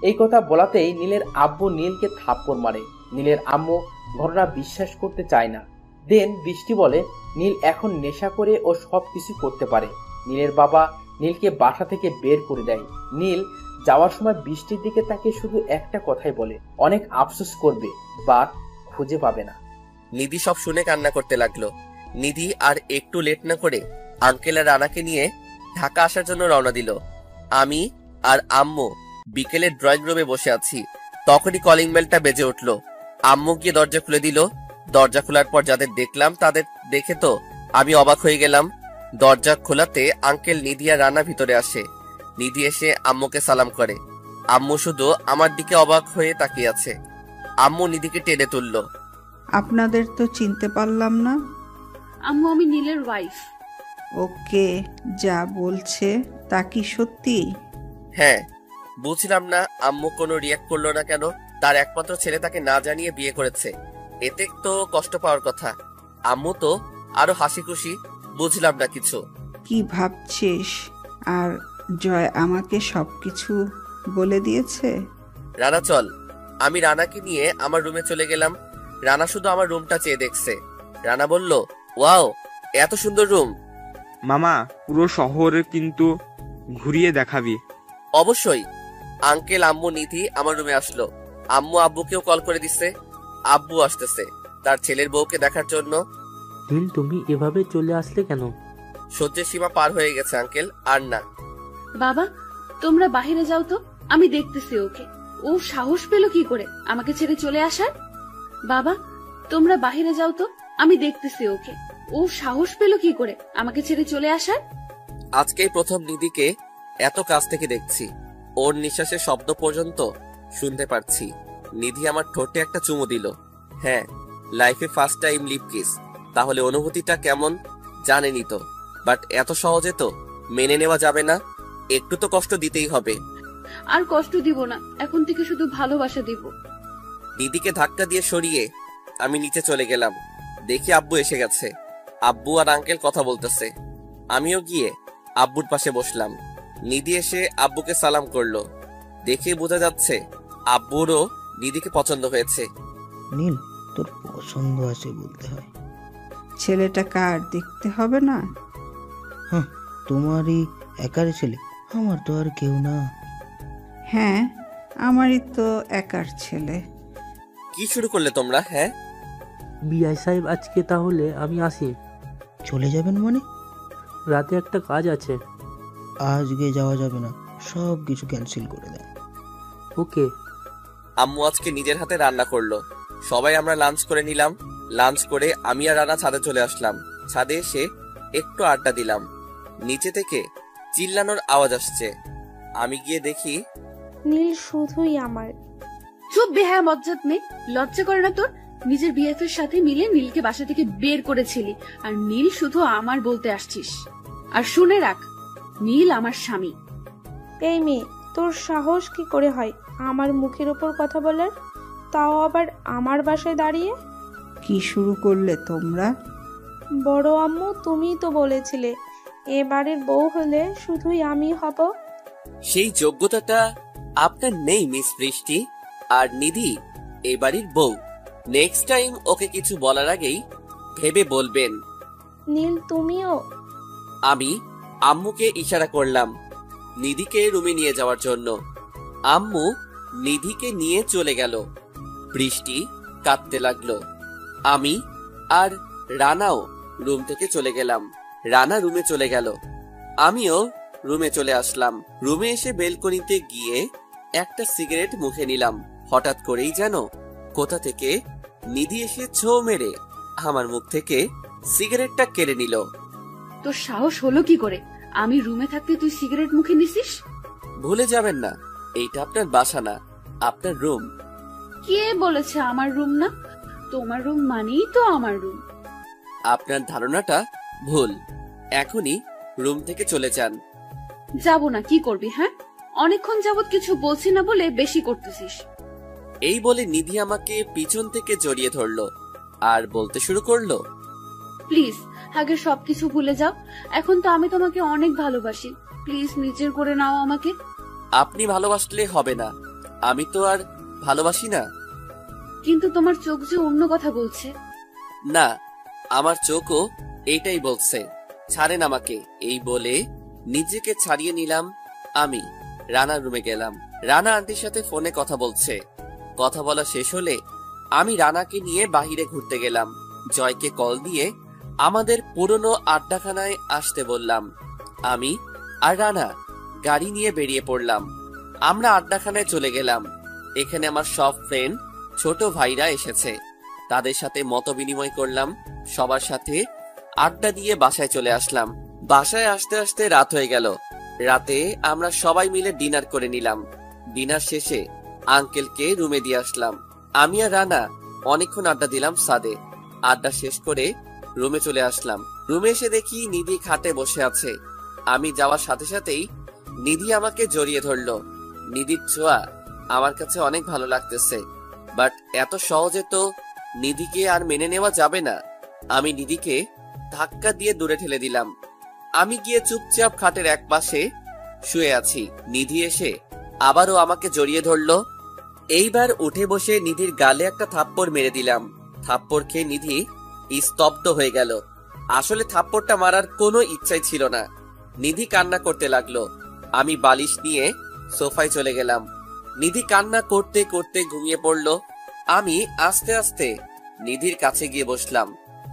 এই কথা বলাতেই নীলের আব্বু নীলকে থাপ্পড় মারে। নীলের আম্মু ঘটনা বিশ্বাস করতে চায় না। দেন বৃষ্টি বলে নীল এখন নেশা করে ও সব কিছু করতে পারে। নীলের বাবা নীলকে বাসা থেকে বের করে দেয়। নীল যাওয়ার সময় বৃষ্টির দিকে তাকিয়ে শুধু একটা কথাই বলে, অনেক আফসোস করবে, বাট খুঁজে পাবে না। নিধি সব শুনে কান্না করতে লাগলো। নিধি আর একটু লেট না করে আঙ্কেল আর রানাকে নিয়ে ঢাকা আসার জন্য রওনা দিল। আমি আর আম্মু বিকেলে ড্রয়িং রুমে বসে আছি, তখনই কলিং বেলটা বেজে উঠলো। আম্মু গিয়ে দরজা খুলে দিল। দরজা খোলার পর যাদের দেখলাম তাদের দেখে তো আমি অবাক হয়ে গেলাম। দরজা খোলাতে আঙ্কেল, নিধি আর রানা ভিতরে আসে। নিধি এসে আম্মুকে সালাম করে। আম্মু শুধু আমার দিকে অবাক হয়ে তাকিয়ে আছে। আম্মু নিধিকে টেনে তুলল। আপনাদের তো চিনতে পারলাম না। আম্মু, আমি নীলের ওয়াইফ। ওকে, যা বলছে তা কি সত্যি? হ্যাঁ। বুঝলাম না আম্মু কোনো রিয়াক্ট করলো না কেন। তার একমাত্র ছেলে তাকে না জানিয়ে বিয়ে করেছে, এতে তো কষ্ট পাওয়ার কথা। আম্মু তো আরো হাসি খুশি। বুঝলাম না কিছু। কি ভাবছিস? আর জয় আমাকে সবকিছু বলে দিয়েছে। রানা চল। আমি রানাকে নিয়ে আমার রুমে চলে গেলাম। রানা শুধু আমার রুমটা চেয়ে দেখছে। রানা বলল, ওয়াও, এত সুন্দর রুম। মামা, পুরো শহরে কিন্তু ঘুরিয়ে দেখাবি। অবশ্যই। আঙ্কেল, আম্মু, নিধি আমার রুমে আসলো। আম্মু আব্বুকেও কল করে দিচ্ছে। আব্বু আসতেছে তার ছেলের বউকে দেখার জন্য। নীল, তুমি এভাবে চলে আসলে কেন? সহ্যের সীমা পার হয়ে গেছে আঙ্কেল, আর না। বাবা, তোমরা বাহিরে যাও তো, আমি দেখতেছি ওকে। ও সাহস পেল কি করে আমাকে ছেড়ে চলে আসার? বাবা, তোমরা বাহিরে যাও তো, আমি দেখতেছি ওকে। ও সাহস পেল কি করে আমাকে ছেড়ে চলে আসার? আজকেই প্রথম নিধিকে এত কাছ থেকে দেখছি। ওর নিঃশ্বাসের শব্দ পর্যন্ত শুনতে পারছি। নিধি আমার ঠোঁটে একটা চুমু দিল। হ্যাঁ, লাইফে ফার্স্ট টাইম লিপ কিস। তাহলে অনুভূতিটা কেমন জানেনি তো, বাট এত সহজে তো মেনে নেওয়া যাবে না। একটু তো কষ্ট দিতেই হবে। আর কষ্ট দিব না, এখন থেকে শুধু ভালোবাসা দিব। দিদিকে ধাক্কা দিয়ে সরিয়ে আমি নিচে চলে গেলাম। দেখি আব্বু এসে গেছে। আব্বু আর আঙ্কেল কথা বলতেছে। আমিও গিয়ে আব্বুর পাশে বসলাম। নিধি এসে আব্বুকে সালাম করলো। দেখে বোঝা যাচ্ছে আব্বুরও নিধিকে পছন্দ হয়েছে। নীল, তোর পছন্দ আছে বলতে হয়। ছেলেটা কার দেখতে হবে না? হ্যাঁ, তোমারই একার ছেলে, আমার তো আর কেউ না। হ্যাঁ, আমারই তো একার ছেলে। কি শুরু করলে তোমরা? হ্যাঁ বিআই সাহেব, আজকে তাহলে আমি আসি। চলে যাবেন মানে? রাতে একটা কাজ আছে। আজকে যাওয়া যাবে না, সব কিছু ক্যান্সেল করে দেন। ওকে। আম্মু আজকে নিজের হাতে রান্না করলো। সবাই আমরা লাঞ্চ করে নিলাম। লাঞ্চ করে আমি আর রানা ছাদে চলে আসলাম। ছাদে এসে একটু আড্ডা দিলাম। নিচে থেকে চিল্লানোর আওয়াজ আসছে। আমি গিয়ে দেখি নীল শুধুই আমার। চুপ বেহায়া মজ্জাত মেয়ে, লজ্জা করে না তোর? নিজের বিএফের সাথে মিলে নীলকে বাসা থেকে বের করেছিলি, আর নীল শুধু আমার বলতে আসছিস। আর শুনে রাখ, নীল আমার স্বামী। এই মেয়ে, তোর সাহস কি করে হয় আমার মুখের ওপর কথা বলার, তাও আবার আমার বাসায় দাঁড়িয়ে? কি শুরু করলে তোমরা? বড় আম্মু, তুমিই তো বলেছিলে এবারের বউ হলে শুধুই আমি হব। সেই যোগ্যতাটা আপনার নেই মিস বৃষ্টি। আর নিধি এ বাড়ির বউ। নেক্সট টাইম ওকে কিছু বলার আগেই ভেবে বলবেন। নীল, তুমিও? আমি আম্মুকে ইশারা করলাম নিধিকে রুমে নিয়ে যাওয়ার জন্য। আম্মু নিধিকে নিয়ে চলে গেল। বৃষ্টি কাঁদতে লাগলো। আমি আর রানাও রুম থেকে চলে গেলাম। রানা রুমে চলে গেল, আমিও রুমে চলে আসলাম। রুমে এসে বেলকনিতে গিয়ে একটা সিগারেট মুখে নিলাম। হঠাৎ করেই যেন কোথা থেকে নিধি এসে ছো মেরে আমার মুখ থেকে সিগারেটটা কেড়ে নিল। তোর সাহস হলো কি করে? আমি রুমে থাকতে তুই সিগারেট মুখে নিছিস? ভুলে যাবেন না, এইটা আপনার বাসা না, আপনার রুম। কে বলেছে আমার রুম না? তোমার রুম মানেই তো আমার রুম। আপনার ধারণাটা ভুল। এখনই রুম থেকে চলে যান। যাব না। কি করবি? হ্যাঁ, অনেকক্ষণ যাবত কিছু বলছি না বলে বেশি করতেছিস। এই বলে নিধি আমাকে পিছন থেকে জড়িয়ে ধরলো আর বলতে শুরু করলো, প্লিজ আগে সবকিছু ভুলে যাও। এখন তো আমি তোমাকে অনেক ভালোবাসি। প্লিজ নিজের করে নাও আমাকে। আপনি ভালোবাসলে হবে না, আমি তো আর ভালোবাসি না। কিন্তু তোমার চোখ যে অন্য কথা বলছে। না, আমার চোখও এইটাই বলছে। ছাড়েন আমাকে। এই বলে নিজেকে ছাড়িয়ে নিলাম। আমি রানার রুমে গেলাম। রানা আন্টির সাথে ফোনে কথা বলছে। কথা বলা শেষ হলে আমি রানাকে নিয়ে বাহিরে ঘুরতে গেলাম। জয়কে কল দিয়ে আমাদের পুরনো আড্ডাখানায় আসতে বললাম। আমি আর রানা গাড়ি নিয়ে বেরিয়ে পড়লাম। আমরা আড্ডাখানায় চলে গেলাম। এখানে আমার সব ফ্রেন্ড, ছোট ভাইরা এসেছে। তাদের সাথে মত বিনিময় করলাম। সবার সাথে আড্ডা দিয়ে বাসায় চলে আসলাম। বাসায় আসতে আসতে রাত হয়ে গেল। রাতে আমরা সবাই মিলে ডিনার করে নিলাম। ডিনার শেষে আঙ্কেলকে রুমে দিয়ে আসলাম। আমি আর রানা অনেকক্ষণ আড্ডা দিলাম ছাদে। আড্ডা শেষ করে রুমে চলে আসলাম। রুমে এসে দেখি নিধি খাটে বসে আছে। আমি যাওয়ার সাথে সাথেই নিধি আমাকে জড়িয়ে ধরলো। নিধির ছোঁয়া আমার কাছে অনেক ভালো লাগতেছে, বাট এত সহজে তো নিধিকে আর মেনে নেওয়া যাবে না। আমি নিধিকে ধাক্কা দিয়ে দূরে ঠেলে দিলাম। আমি গিয়ে চুপচাপ খাটের এক পাশে শুয়ে আছি। নিধি এসে আবারও আমাকে জড়িয়ে ধরলো। এইবার উঠে বসে নিধির গালে একটা থাপ্পড় মেরে দিলাম। থাপ্পড় খেয়ে নিধি স্তব্ধ হয়ে গেল। আসলে থাপ্পড়টা মারার কোনো ইচ্ছাই ছিল না। নিধি কান্না করতে লাগলো। আমি বালিশ নিয়ে সোফায় চলে গেলাম। নিধি কান্না করতে করতে ঘুমিয়ে পড়লো। আমি আস্তে আস্তে নিধির কাছে গিয়ে বসলাম।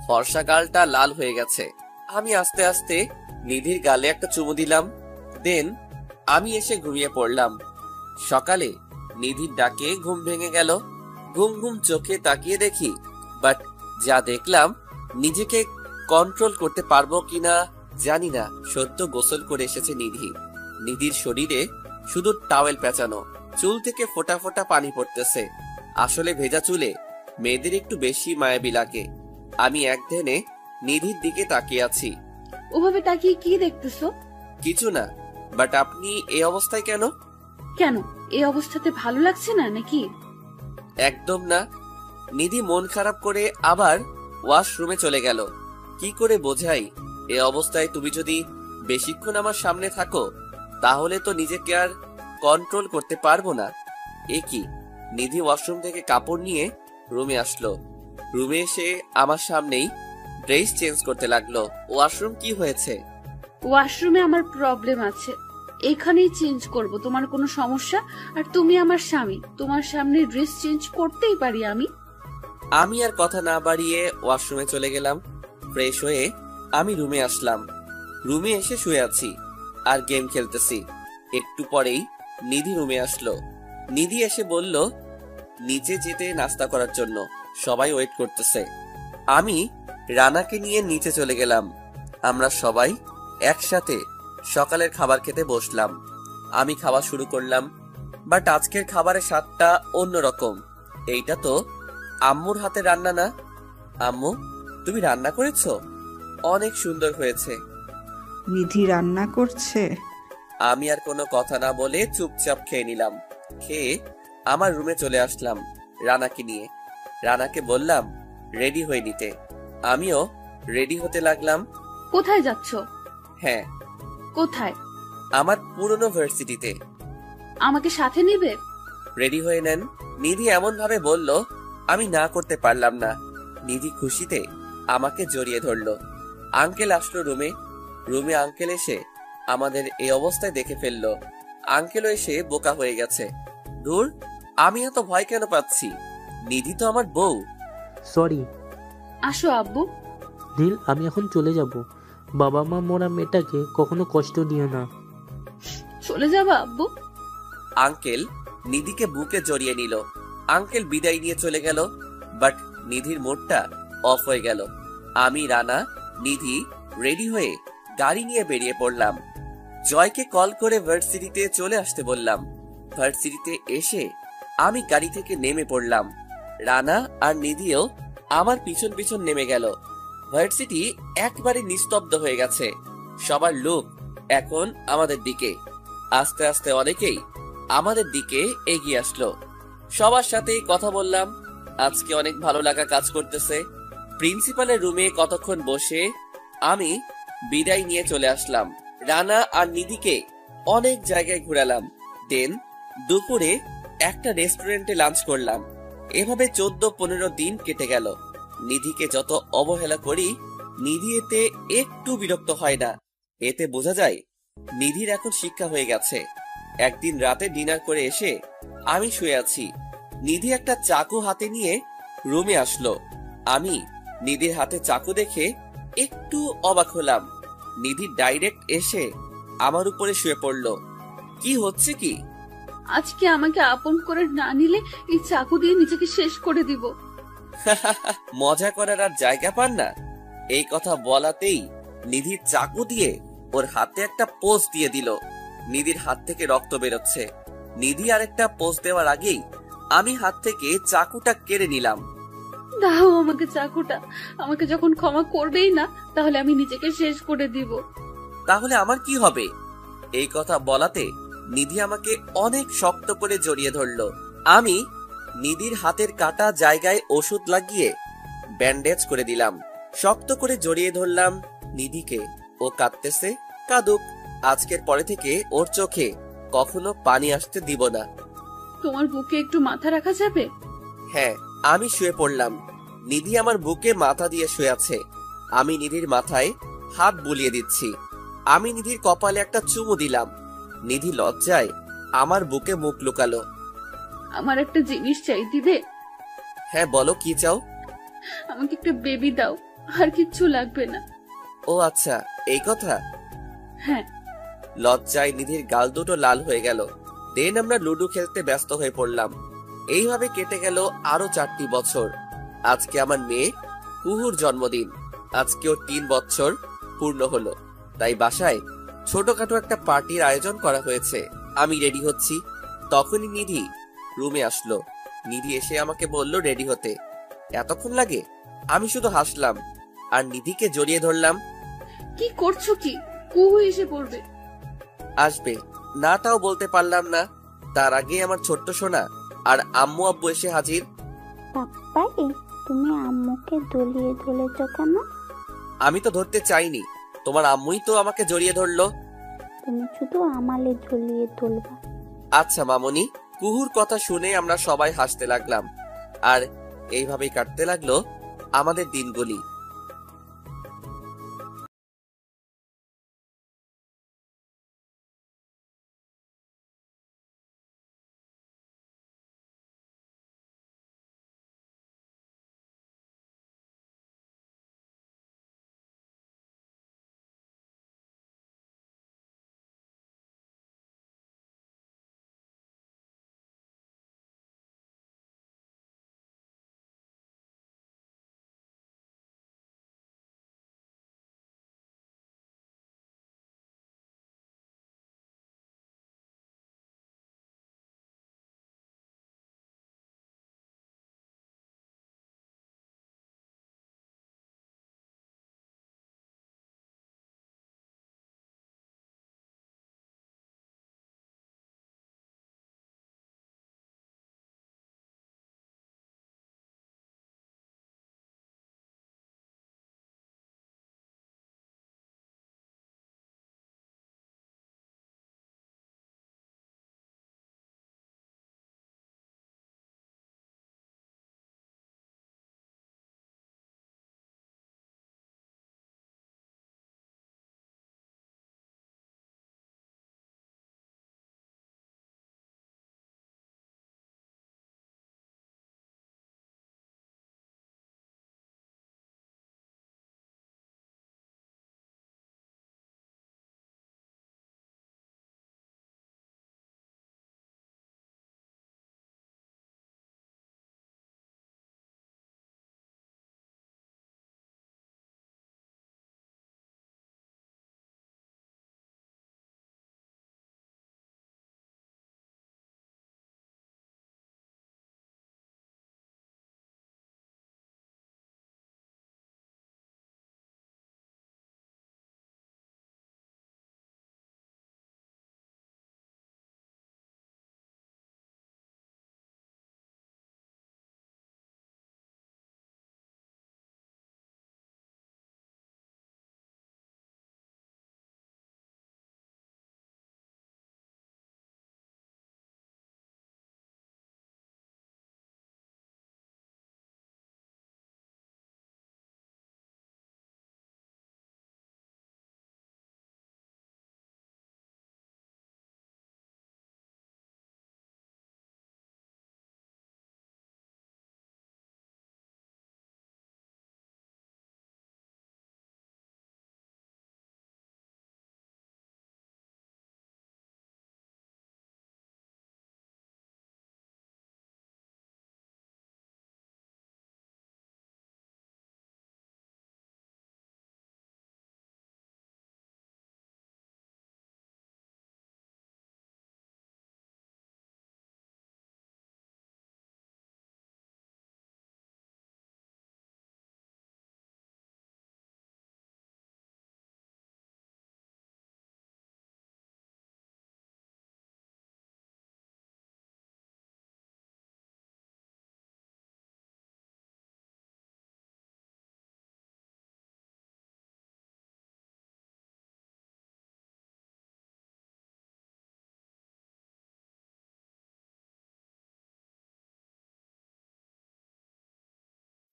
ফর্সা গালটা লাল হয়ে গেছে। আমি আস্তে আস্তে নিধির গালে একটা চুমু দিলাম। দেন আমি এসে ঘুমিয়ে পড়লাম। সকালে নিধির ডাকে ঘুম ভেঙে গেল। ঘুম ঘুম চোখে তাকিয়ে দেখি, বাট যা দেখলাম নিজেকে কন্ট্রোল করতে পারবো কিনা জানি না। সদ্য গোসল করে এসেছে নিধি। নিধির শরীরে শুধু টাওয়েল পেঁচানো, চুল থেকে ফোঁটা ফোঁটা পানি পড়তেছে। আসলে ভেজা চুলে মেয়েদের একটু বেশি মায়াবী লাগে। আমি একধ্যানে নিধির দিকে তাকিয়ে আছি। ওভাবে তাকিয়ে কি দেখতেছো? কিছু না, বাট আপনি এই অবস্থায় কেন? কেন, এই অবস্থাতে ভালো লাগছে না নাকি? একদম না। নিধি মন খারাপ করে আবার ওয়াশরুমে চলে গেল। কি করে বোঝাই, এ অবস্থায় তুমি যদি বেশিক্ষণ আমার সামনে থাকো তাহলে তো নিজেকে আর কন্ট্রোল করতে পারবো না। এ কি, নিধি ওয়াশরুম থেকে কাপড় নিয়ে রুমে আসলো। রুমে এসে আমার সামনেই ড্রেস চেঞ্জ করতে লাগলো। ওয়াশরুম কি হয়েছে? ওয়াশরুমে আমার প্রবলেম আছে, এখানেই চেঞ্জ করব, তোমার কোনো সমস্যা? আর তুমি আমার স্বামী, তোমার সামনে ড্রেস চেঞ্জ করতেই পারি আমি। আমি আর কথা না বাড়িয়ে ওয়াশরুমে চলে গেলাম। ফ্রেশ হয়ে আমি রুমে আসলাম। রুমে এসে শুয়ে আছি আর গেম খেলতেছি। একটু পরেই নিধি রুমে আসলো। নিধি এসে বলল নিচে যেতে নাস্তা করার জন্য, সবাই ওয়েট করতেছে। আমি রানাকে নিয়ে নিচে চলে গেলাম। আমরা সবাই একসাথে সকালের খাবার খেতে বসলাম। আমি খাওয়া শুরু করলাম, বাট আজকের খাবারের স্বাদটা অন্যরকম। এইটা তো আম্মুর হাতে রান্না না? আম্মু, তুমি রান্না করেছো? অনেক সুন্দর হয়েছে। নিধি রান্না করছে? আমি আর কোনো কথা না বলে চুপচাপ খেয়ে নিলাম। খেয়ে আমার রুমে চলে আসলাম রানাকে নিয়ে। রানাকে বললাম রেডি হয়ে নিতে। আমিও রেডি হতে লাগলাম। কোথায় যাচ্ছ? হ্যাঁ। কোথায়? আমার পুরনো ভার্সিটিতে। আমাকে সাথে নিবে? রেডি হয়ে নেন। নিধি এমন ভাবে বলল আমি না করতে পারলাম না। নিধি খুশিতে আমাকে জড়িয়ে ধরলো। আঙ্কেল আসলো রুমে। রুমে আঙ্কেল এসে আমাদের এই অবস্থায় দেখে ফেললো। আঙ্কেলও এসে বোকা হয়ে গেছে। দূর, আমি এত ভয় কেন পাচ্ছি? নিধি তো আমার বউ। সরি। আসো আব্বু। নীল, আমি এখন চলে যাব। বাবা মা মোরা মেয়েটাকে কখনো কষ্ট দিও না। চলে যাবা আব্বু? আঙ্কেল নিধিকে বুকে জড়িয়ে নিল। আঙ্কেল বিদায় নিয়ে চলে গেল, বাট নিধির মুডটা অফ হয়ে গেল। আমি, রানা, নিধি রেডি হয়ে গাড়ি নিয়ে বেরিয়ে পড়লাম। জয়কে কল করে ভার্সিটিতে চলে আসতে বললাম। ভার্সিটিতে এসে আমি গাড়ি থেকে নেমে পড়লাম। রানা আর নিধিও আমার পিছন পিছন নেমে গেল। ভার্সিটি একবারে নিস্তব্ধ হয়ে গেছে। সবার লোক এখন আমাদের দিকে। আস্তে আস্তে অনেকেই আমাদের দিকে এগিয়ে আসলো। সবার সাথেই কথা বললাম। আজকে অনেক ভালো লাগা কাজ করতেছে। প্রিন্সিপালের রুমে কতক্ষণ বসে আমি বিদায় নিয়ে চলে আসলাম। রানা আর নিধিকে অনেক জায়গায় ঘুরালাম। দেন দুপুরে একটা রেস্টুরেন্টে লাঞ্চ করলাম। এভাবে 14-15 দিন কেটে গেল। নিধিকে যত অবহেলা করি, নিধি এতে একটু বিরক্ত হয় না। এতে বোঝা যায় নিধির এখন শিক্ষা হয়ে গেছে। একদিন রাতে ডিনার করে এসে আমি শুয়ে আছি। নিধি একটা চাকু হাতে নিয়ে রুমে আসলো। আমি নিধির হাতে চাকু দেখে একটু অবাক হলাম। নিধি ডাইরেক্ট এসে আমার উপরে শুয়ে পড়লো। কি হচ্ছে কি? আজকে আমাকে আপন করে না নিলে এই চাকু দিয়ে নিজেকে শেষ করে দিব। মজা করার আর জায়গা পান না? এই কথা বলাতেই নিধির চাকু দিয়ে ওর হাতে একটা পোজ দিয়ে দিল। নিধির হাত থেকে রক্ত বেরোচ্ছে। নিধি আরেকটা পোজ দেওয়ার আগেই আমি হাত থেকে চাকুটা কেড়ে নিলাম। দাও আমাকে চাকুটা। আমাকে যখন ক্ষমা করবেই না, তাহলে আমি নিজেকে শেষ করে দিব। তাহলে আমার কি হবে? এই কথা বলাতে নিধি আমাকে অনেক শক্ত করে জড়িয়ে ধরলো। আমি নিধির হাতের কাটা জায়গায় ওষুধ লাগিয়ে ব্যান্ডেজ করে দিলাম। শক্ত করে জড়িয়ে ধরলাম নিধিকে। ও কাঁদতেছে, কাঁদুক। আজকের পরে থেকে ওর চোখে কখনো পানি আসতে দিব না। তোমার বুকে একটু মাথা রাখা যাবে? হ্যাঁ। আমি শুয়ে পড়লাম। নিধি আমার বুকে মাথা দিয়ে শুয়ে আছে। আমি নিধির মাথায় হাত বুলিয়ে দিচ্ছি। আমি নিধির কপালে একটা চুমু দিলাম। নিধি লজ্জায় আমার বুকে মুখ লুকালো। আমার একটা জিনিস চাই, দিবে? হ্যাঁ বলো, কি চাও? আমাকে একটা বেবি দাও, আর কিচ্ছু লাগবে না। ও আচ্ছা, এই কথা? হ্যাঁ। লজ্জায় নিধির গাল দুটো লাল হয়ে গেল। দেন আমরা লুডো খেলতে ব্যস্ত হয়ে পড়লাম। এইভাবে কেটে গেল আরো 4টি বছর। আজকে আমার মেয়ে কুহুর জন্মদিন। আজকে ওর 3 বছর পূর্ণ হলো। তাই বাসায় ছোটখাটো একটা পার্টির আয়োজন করা হয়েছে। আমি রেডি হচ্ছি, তখনই নিধি রুমে আসলো। নিধি এসে আমাকে বলল রেডি হতে। এতক্ষণ লাগে? আমি শুধু হাসলাম আর নিধিকে জড়িয়ে ধরলাম। কি করছো কি? কুহু এসে পড়বে। আসবে না তাও বলতে পারলাম না। তার আগে আমার ছোট্ট সোনা আর আম্মু আব্বু এসে হাজির। পাপ্পাই, তুমি আম্মুকে দলিয়ে ধরেছ কেন? আমি তো ধরতে চাইনি, তোমার আম্মুই তো আমাকে জড়িয়ে ধরলো। তুমি শুধু আমালে ঝুলিয়ে তুলবা। আচ্ছা মামুনি। কুহুর কথা শুনে আমরা সবাই হাসতে লাগলাম, আর এইভাবেই কাটতে লাগলো আমাদের দিনগুলি।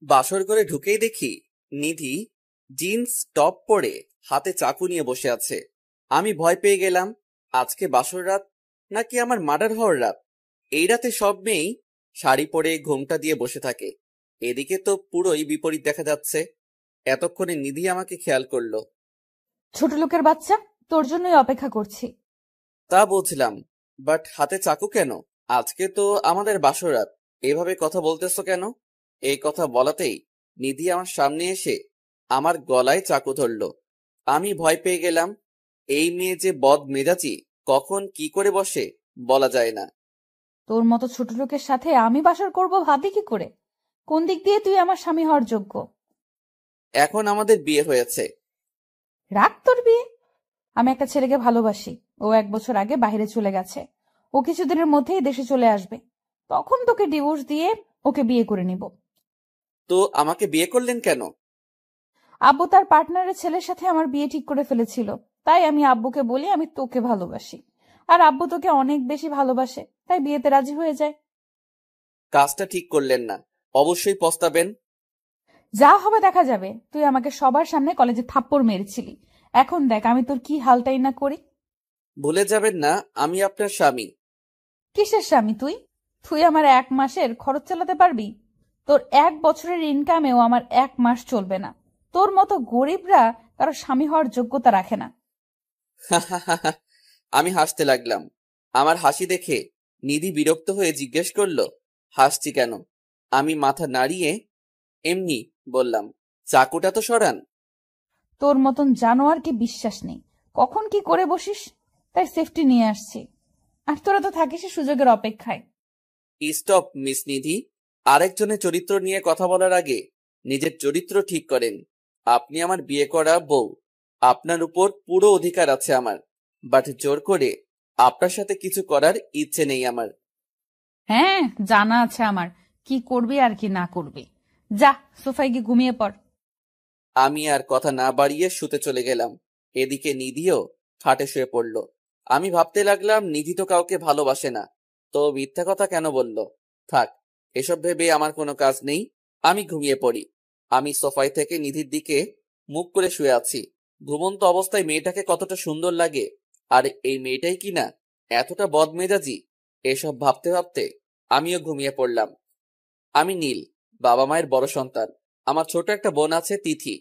বাসর করে ঢুকেই দেখি নিধি জিন্স টপ পরে হাতে চাকু নিয়ে বসে আছে। আমি ভয় পেয়ে গেলাম, আজকে বাসর রাত নাকি আমার মার্ডার হওয়ার রাত। এই রাতে সব মেয়েই শাড়ি পরে ঘোমটা দিয়ে বসে থাকে, এদিকে তো পুরোই বিপরীত দেখা যাচ্ছে। এতক্ষণে নিধি আমাকে খেয়াল করলো। ছোট লোকের বাচ্চা, তোর জন্যই অপেক্ষা করছি। তা বুঝলাম, বাট হাতে চাকু কেন? আজকে তো আমাদের বাসর রাত, এভাবে কথা বলতেছো কেন? এই কথা বলাতেই নিধি আমার সামনে এসে আমার গলায় চাকু ধরলো। আমি ভয় পেয়ে গেলাম। এই মেয়ে যে বদ মেজাজি, কখন কি করে বসে বলা যায় না। তোর মতো ছোট লোকের সাথে আমি বাসর করব ভাবি কি করে? কোন দিক দিয়ে তুই আমার স্বামী হওয়ার যোগ্য? এখন আমাদের বিয়ে হয়েছে। রাখ তোর বিয়ে। আমি একটা ছেলেকে ভালোবাসি, ও 1 বছর আগে বাইরে চলে গেছে, ও কিছুদিনের মধ্যেই দেশে চলে আসবে, তখন তোকে ডিভোর্স দিয়ে ওকে বিয়ে করে নিব। তো আমাকে বিয়ে করলেন কেন? আব্বু তার পার্টনারের ছেলের সাথে আমার বিয়ে ঠিক করে ফেলেছিল, তাই আমি আব্বুকে বলি আমি তোকে ভালোবাসি। আর আব্বু তোকে অনেক বেশি ভালোবাসে, তাই বিয়েতে রাজি হয়ে যায়। কাজটা ঠিক করলেন না, অবশ্যই পস্তাবেন। যা হবে দেখা যাবে। তুই আমাকে সবার সামনে কলেজে থাপ্পড় মেরেছিলি, এখন দেখ আমি তোর কি হালটাই না করি। ভুলে যাবেন না আমি আপনার স্বামী। কিসের স্বামী তুই? তুই আমার 1 মাসের খরচ চালাতে পারবি? তোর 1 বছরের ইনকামেও আমার 1 মাস চলবে না। তোর মতো গরিবরা কারো স্বামী হওয়ার যোগ্যতা রাখে না। আমি হাসতে লাগলাম। আমার হাসি দেখে নিধি বিরক্ত হয়ে জিজ্ঞেস করলো, হাসছি কেন? আমি মাথা নাড়িয়ে এমনি বললাম, চাকুটা তো সরান। তোর মতন জানোয়ারকে বিশ্বাস নেই, কখন কি করে বসিস, তাই সেফটি নিয়ে আসছি। আর তোরা তো থাকিস সুযোগের অপেক্ষায়। স্টপ মিস নিধি, আরেকজনের চরিত্র নিয়ে কথা বলার আগে নিজের চরিত্র ঠিক করেন। আপনি আমার বিয়ে করা বউ, আপনার উপর পুরো অধিকার আছে আমার, বাট জোর করে আপনার সাথে কিছু করার ইচ্ছে নেই আমার। হ্যাঁ, জানা আছে আমার কি করবি আর কি না করবি। যা সোফায় গিয়ে ঘুমিয়ে পড়। আমি আর কথা না বাড়িয়ে শুতে চলে গেলাম। এদিকে নিধিও খাটে শুয়ে পড়ল। আমি ভাবতে লাগলাম নিধি তো কাউকে ভালোবাসে না, তো মিথ্যা কথা কেন বলল। থাক, এসব ভেবে আমার কোনো কাজ নেই, আমি ঘুমিয়ে পড়ি। আমি সোফায় থেকে নিধির দিকে মুখ করে শুয়ে আছি। ঘুমন্ত অবস্থায় মেয়েটাকে কতটা সুন্দর লাগে, আর এই মেয়েটাই কিনা এতটা বদমেজাজি। এসব ভাবতে ভাবতে আমিও ঘুমিয়ে পড়লাম। আমি নীল, বাবা মায়ের বড় সন্তান। আমার ছোট একটা বোন আছে তিথি।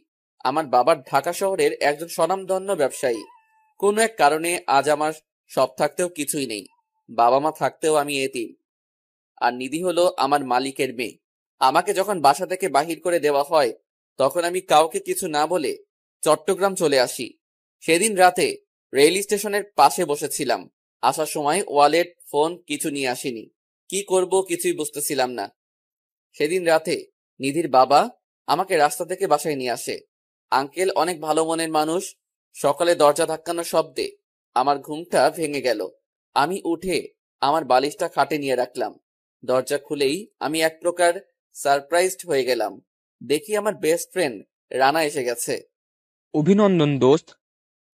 আমার বাবার ঢাকা শহরের একজন স্বনামধন্য ব্যবসায়ী। কোনো এক কারণে আজ আমার সব থাকতেও কিছুই নেই, বাবা মা থাকতেও আমি এতিম। আর নিধি হলো আমার মালিকের মেয়ে। আমাকে যখন বাসা থেকে বাহির করে দেওয়া হয়, তখন আমি কাউকে কিছু না বলে চট্টগ্রাম চলে আসি। সেদিন রাতে রেল স্টেশনের পাশে বসেছিলাম। আসার সময় ওয়ালেট, ফোন কিছু নিয়ে আসিনি। কি করব কিছুই বুঝতেছিলাম না। সেদিন রাতে নিধির বাবা আমাকে রাস্তা থেকে বাসায় নিয়ে আসে। আঙ্কেল অনেক ভালো মনের মানুষ। সকালে দরজা ধাক্কানোর শব্দে আমার ঘুমটা ভেঙে গেল। আমি উঠে আমার বালিশটা খাটে নিয়ে রাখলাম। দরজা খুলেই আমি এক প্রকার সারপ্রাইজড হয়ে গেলাম। দেখি আমার বেস্ট ফ্রেন্ড রানা এসে গেছে। অভিনন্দন দোস্ত।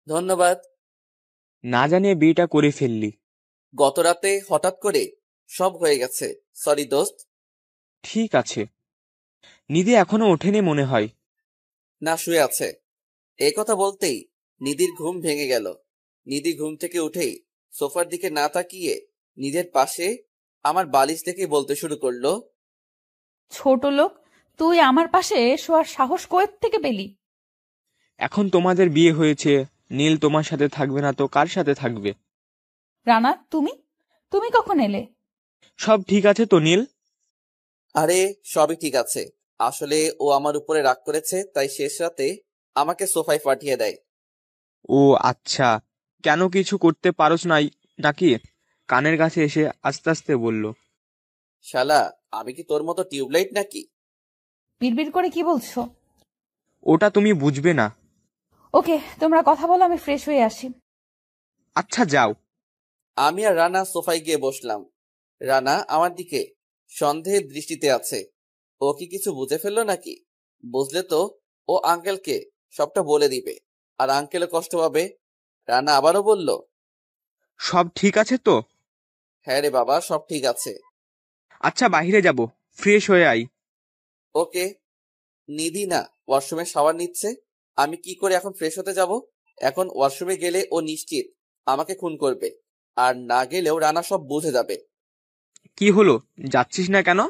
ধন্যবাদ। না জানিয়ে বিয়েটা করে ফেললি। গত রাতে হঠাৎ করে সব হয়ে গেছে, সরি দোস্ত। ঠিক আছে। নিধি এখনো ওঠেনি মনে হয়। না, শুয়ে আছে। এই কথা বলতেই নিধির ঘুম ভেঙে গেল। নিধি ঘুম থেকে উঠেই সোফার দিকে না তাকিয়ে নিজের পাশে আমার বালিশ থেকে বলতে শুরু করলো, ছোট লোক, তুই আমার পাশে শোয়ার সাহস কোথা থেকে পেলি? এখন তোমাদের বিয়ে হয়েছে, নীল তোমার সাথে থাকবে না তো কার সাথে থাকবে? রানা, তুমি তুমি কখন এলে? সব ঠিক আছে তো নীল? আরে সবই ঠিক আছে। আসলে ও আমার উপরে রাগ করেছে, তাই শেষ রাতে আমাকে সোফায় পাঠিয়ে দেয়। ও আচ্ছা, কেন কিছু করতে পারোস নাই নাকি? কানের কাছে এসে আস্তে আস্তে বলল। শালা, আমি কি তোর মতো টিউবলাইট নাকি? বিড়বিড় করে কি বলছো? ওটা তুমি বুঝবে না। ওকে, তোমরা কথা বলো, আমি ফ্রেশ হয়ে আসি। আচ্ছা যাও। আমি আর রানা সোফায় গিয়ে বসলাম। রানা আমার দিকে সন্দেহের দৃষ্টিতে আছে। ও কি কিছু বুঝে ফেললো নাকি? বুঝলে তো ও আঙ্কেলকে সবটা বলে দিবে, আর আঙ্কেলও কষ্ট পাবে। রানা আবারও বলল, সব ঠিক আছে তো? হ্যাঁ রে বাবা, সব ঠিক আছে। আচ্ছা বাইরে যাব, ফ্রেশ হয়ে আই। ওকে। নিধি না ওয়াশরুমে শাওয়ার নিচ্ছে, আমি কি করে এখন ফ্রেশ হতে যাব? এখন ওয়াশরুমে গেলে ও নিশ্চিত আমাকে খুন করবে, আর না গেলেও রানা সব বুঝে যাবে। কি হলো, যাচ্ছিস না কেন?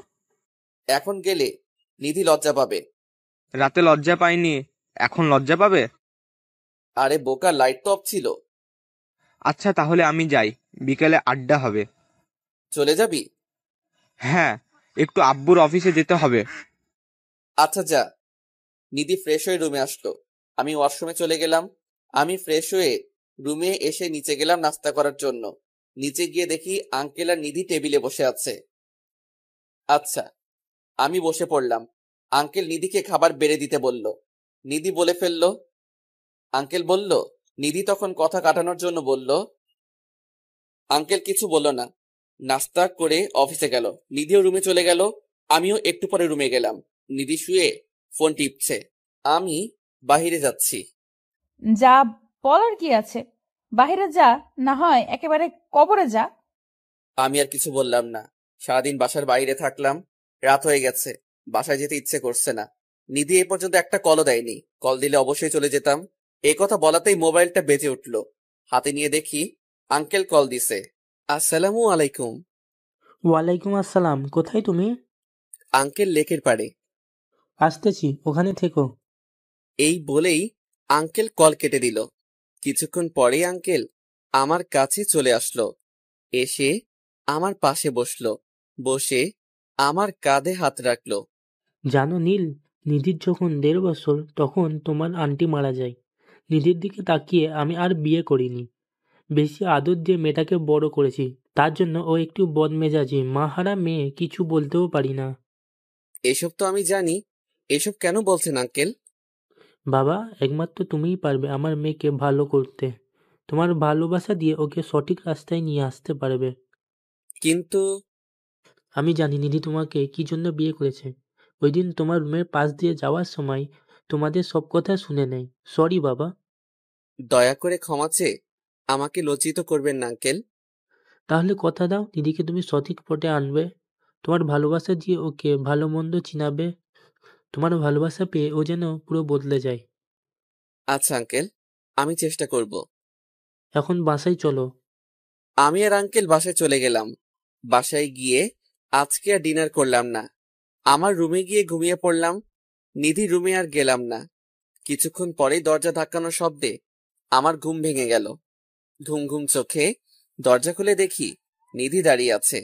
এখন গেলে নিধি লজ্জা পাবে। রাতে লজ্জা পাইনি, এখন লজ্জা পাবে? আরে বোকা, লাইট তো অফ ছিল। আচ্ছা তাহলে আমি যাই, বিকেলে আড্ডা হবে। চলে যাবি? হ্যাঁ, একটু আব্বুর অফিসে যেতে হবে। আচ্ছা যা। নিধি ফ্রেশ হয়ে রুমে আসলো। আমি ওয়াশরুমে চলে গেলাম। আমি ফ্রেশ হয়ে রুমে এসে নিচে গেলাম নাস্তা করার জন্য। নিচে গিয়ে দেখি আঙ্কেল আর নিধি টেবিলে বসে আছে। আচ্ছা, আমি বসে পড়লাম। আঙ্কেল নিধিকে খাবার বেড়ে দিতে বলল। নিধি বলে ফেললো। আঙ্কেল বলল। নিধি তখন কথা কাটানোর জন্য বলল। আঙ্কেল কিছু বলল না, নাস্তা করে অফিসে গেল। নিধিও রুমে চলে গেল। আমিও একটু পরে রুমে গেলাম। নিধি শুয়ে ফোন টিপছে। আমি বাহিরে যাচ্ছি। যা বলার কি আছে, বাইরে যা, না হয় একেবারে কবরে যা। আমি আর কিছু বললাম না। সারাদিন বাসার বাইরে থাকলাম, রাত হয়ে গেছে, বাসায় যেতে ইচ্ছে করছে না। নিধি এই পর্যন্ত একটা কলও দেয়নি, কল দিলে অবশ্যই চলে যেতাম। এই কথা বলাতেই মোবাইলটা বেজে উঠল। হাতে নিয়ে দেখি আঙ্কেল কল দিছে। আসসালামু আলাইকুম। ওয়ালাইকুম আসসালাম। কোথায় তুমি? আঙ্কেল লেকের পাড়ে। আসতেছি, ওখানে থেকো। এই বলেই আঙ্কেল কল কেটে দিল। কিছুক্ষণ পরেই আঙ্কেল আমার কাছে চলে আসলো। এসে আমার পাশে বসলো, বসে আমার কাঁধে হাত রাখলো। জানো নীল, নিধির যখন 1.5 বছর তখন তোমার আন্টি মারা যায়। নিধির দিকে তাকিয়ে আমি আর বিয়ে করিনি। বেশি আদর দিয়ে মেয়েটাকে বড় করেছি, তার জন্য ও একটু বদমেজাজি মাহারা মেয়ে, কিছু বলতেও পারি না। এসব তো আমি জানি, এসব কেন বলছেন আঙ্কেল? বাবা, একমাত্র তুমিই পারবে আমার মেয়েকে ভালো করতে। তোমার ভালোবাসা দিয়ে ওকে সঠিক রাস্তায় নিয়ে আসতে পারবে। কিন্তু আমি জানি নিধি তোমাকে কি জন্য বিয়ে করেছে। ওই দিন তোমার রুমের পাশ দিয়ে যাওয়ার সময় তোমাদের সব কথা শুনে নেয়। সরি বাবা। দয়া করে ক্ষমা চেয়ে আমাকে লজ্জিত করবেন না আঙ্কেল। তাহলে কথা দাও, দিদিকে তুমি সঠিক পথে আনবে। তোমার ভালোবাসা দিয়ে ওকে ভালো মন্দ চিনাবে। তোমার ভালোবাসা পেয়ে ও যেন পুরো বদলে যায়। আচ্ছা আঙ্কেল, আমি চেষ্টা করব। এখন বাসায় চলো। আমি আর আঙ্কেল বাসায় চলে গেলাম। বাসায় গিয়ে আজকে আর ডিনার করলাম না, আমার রুমে গিয়ে ঘুমিয়ে পড়লাম। নিধি রুমে আর গেলাম না। কিছুক্ষণ পরেই দরজা ধাক্কানোর শব্দে আমার ঘুম ভেঙে গেল। ঘুম ঘুম চোখে দরজা খুলে দেখি নিধি দাঁড়িয়ে আছে।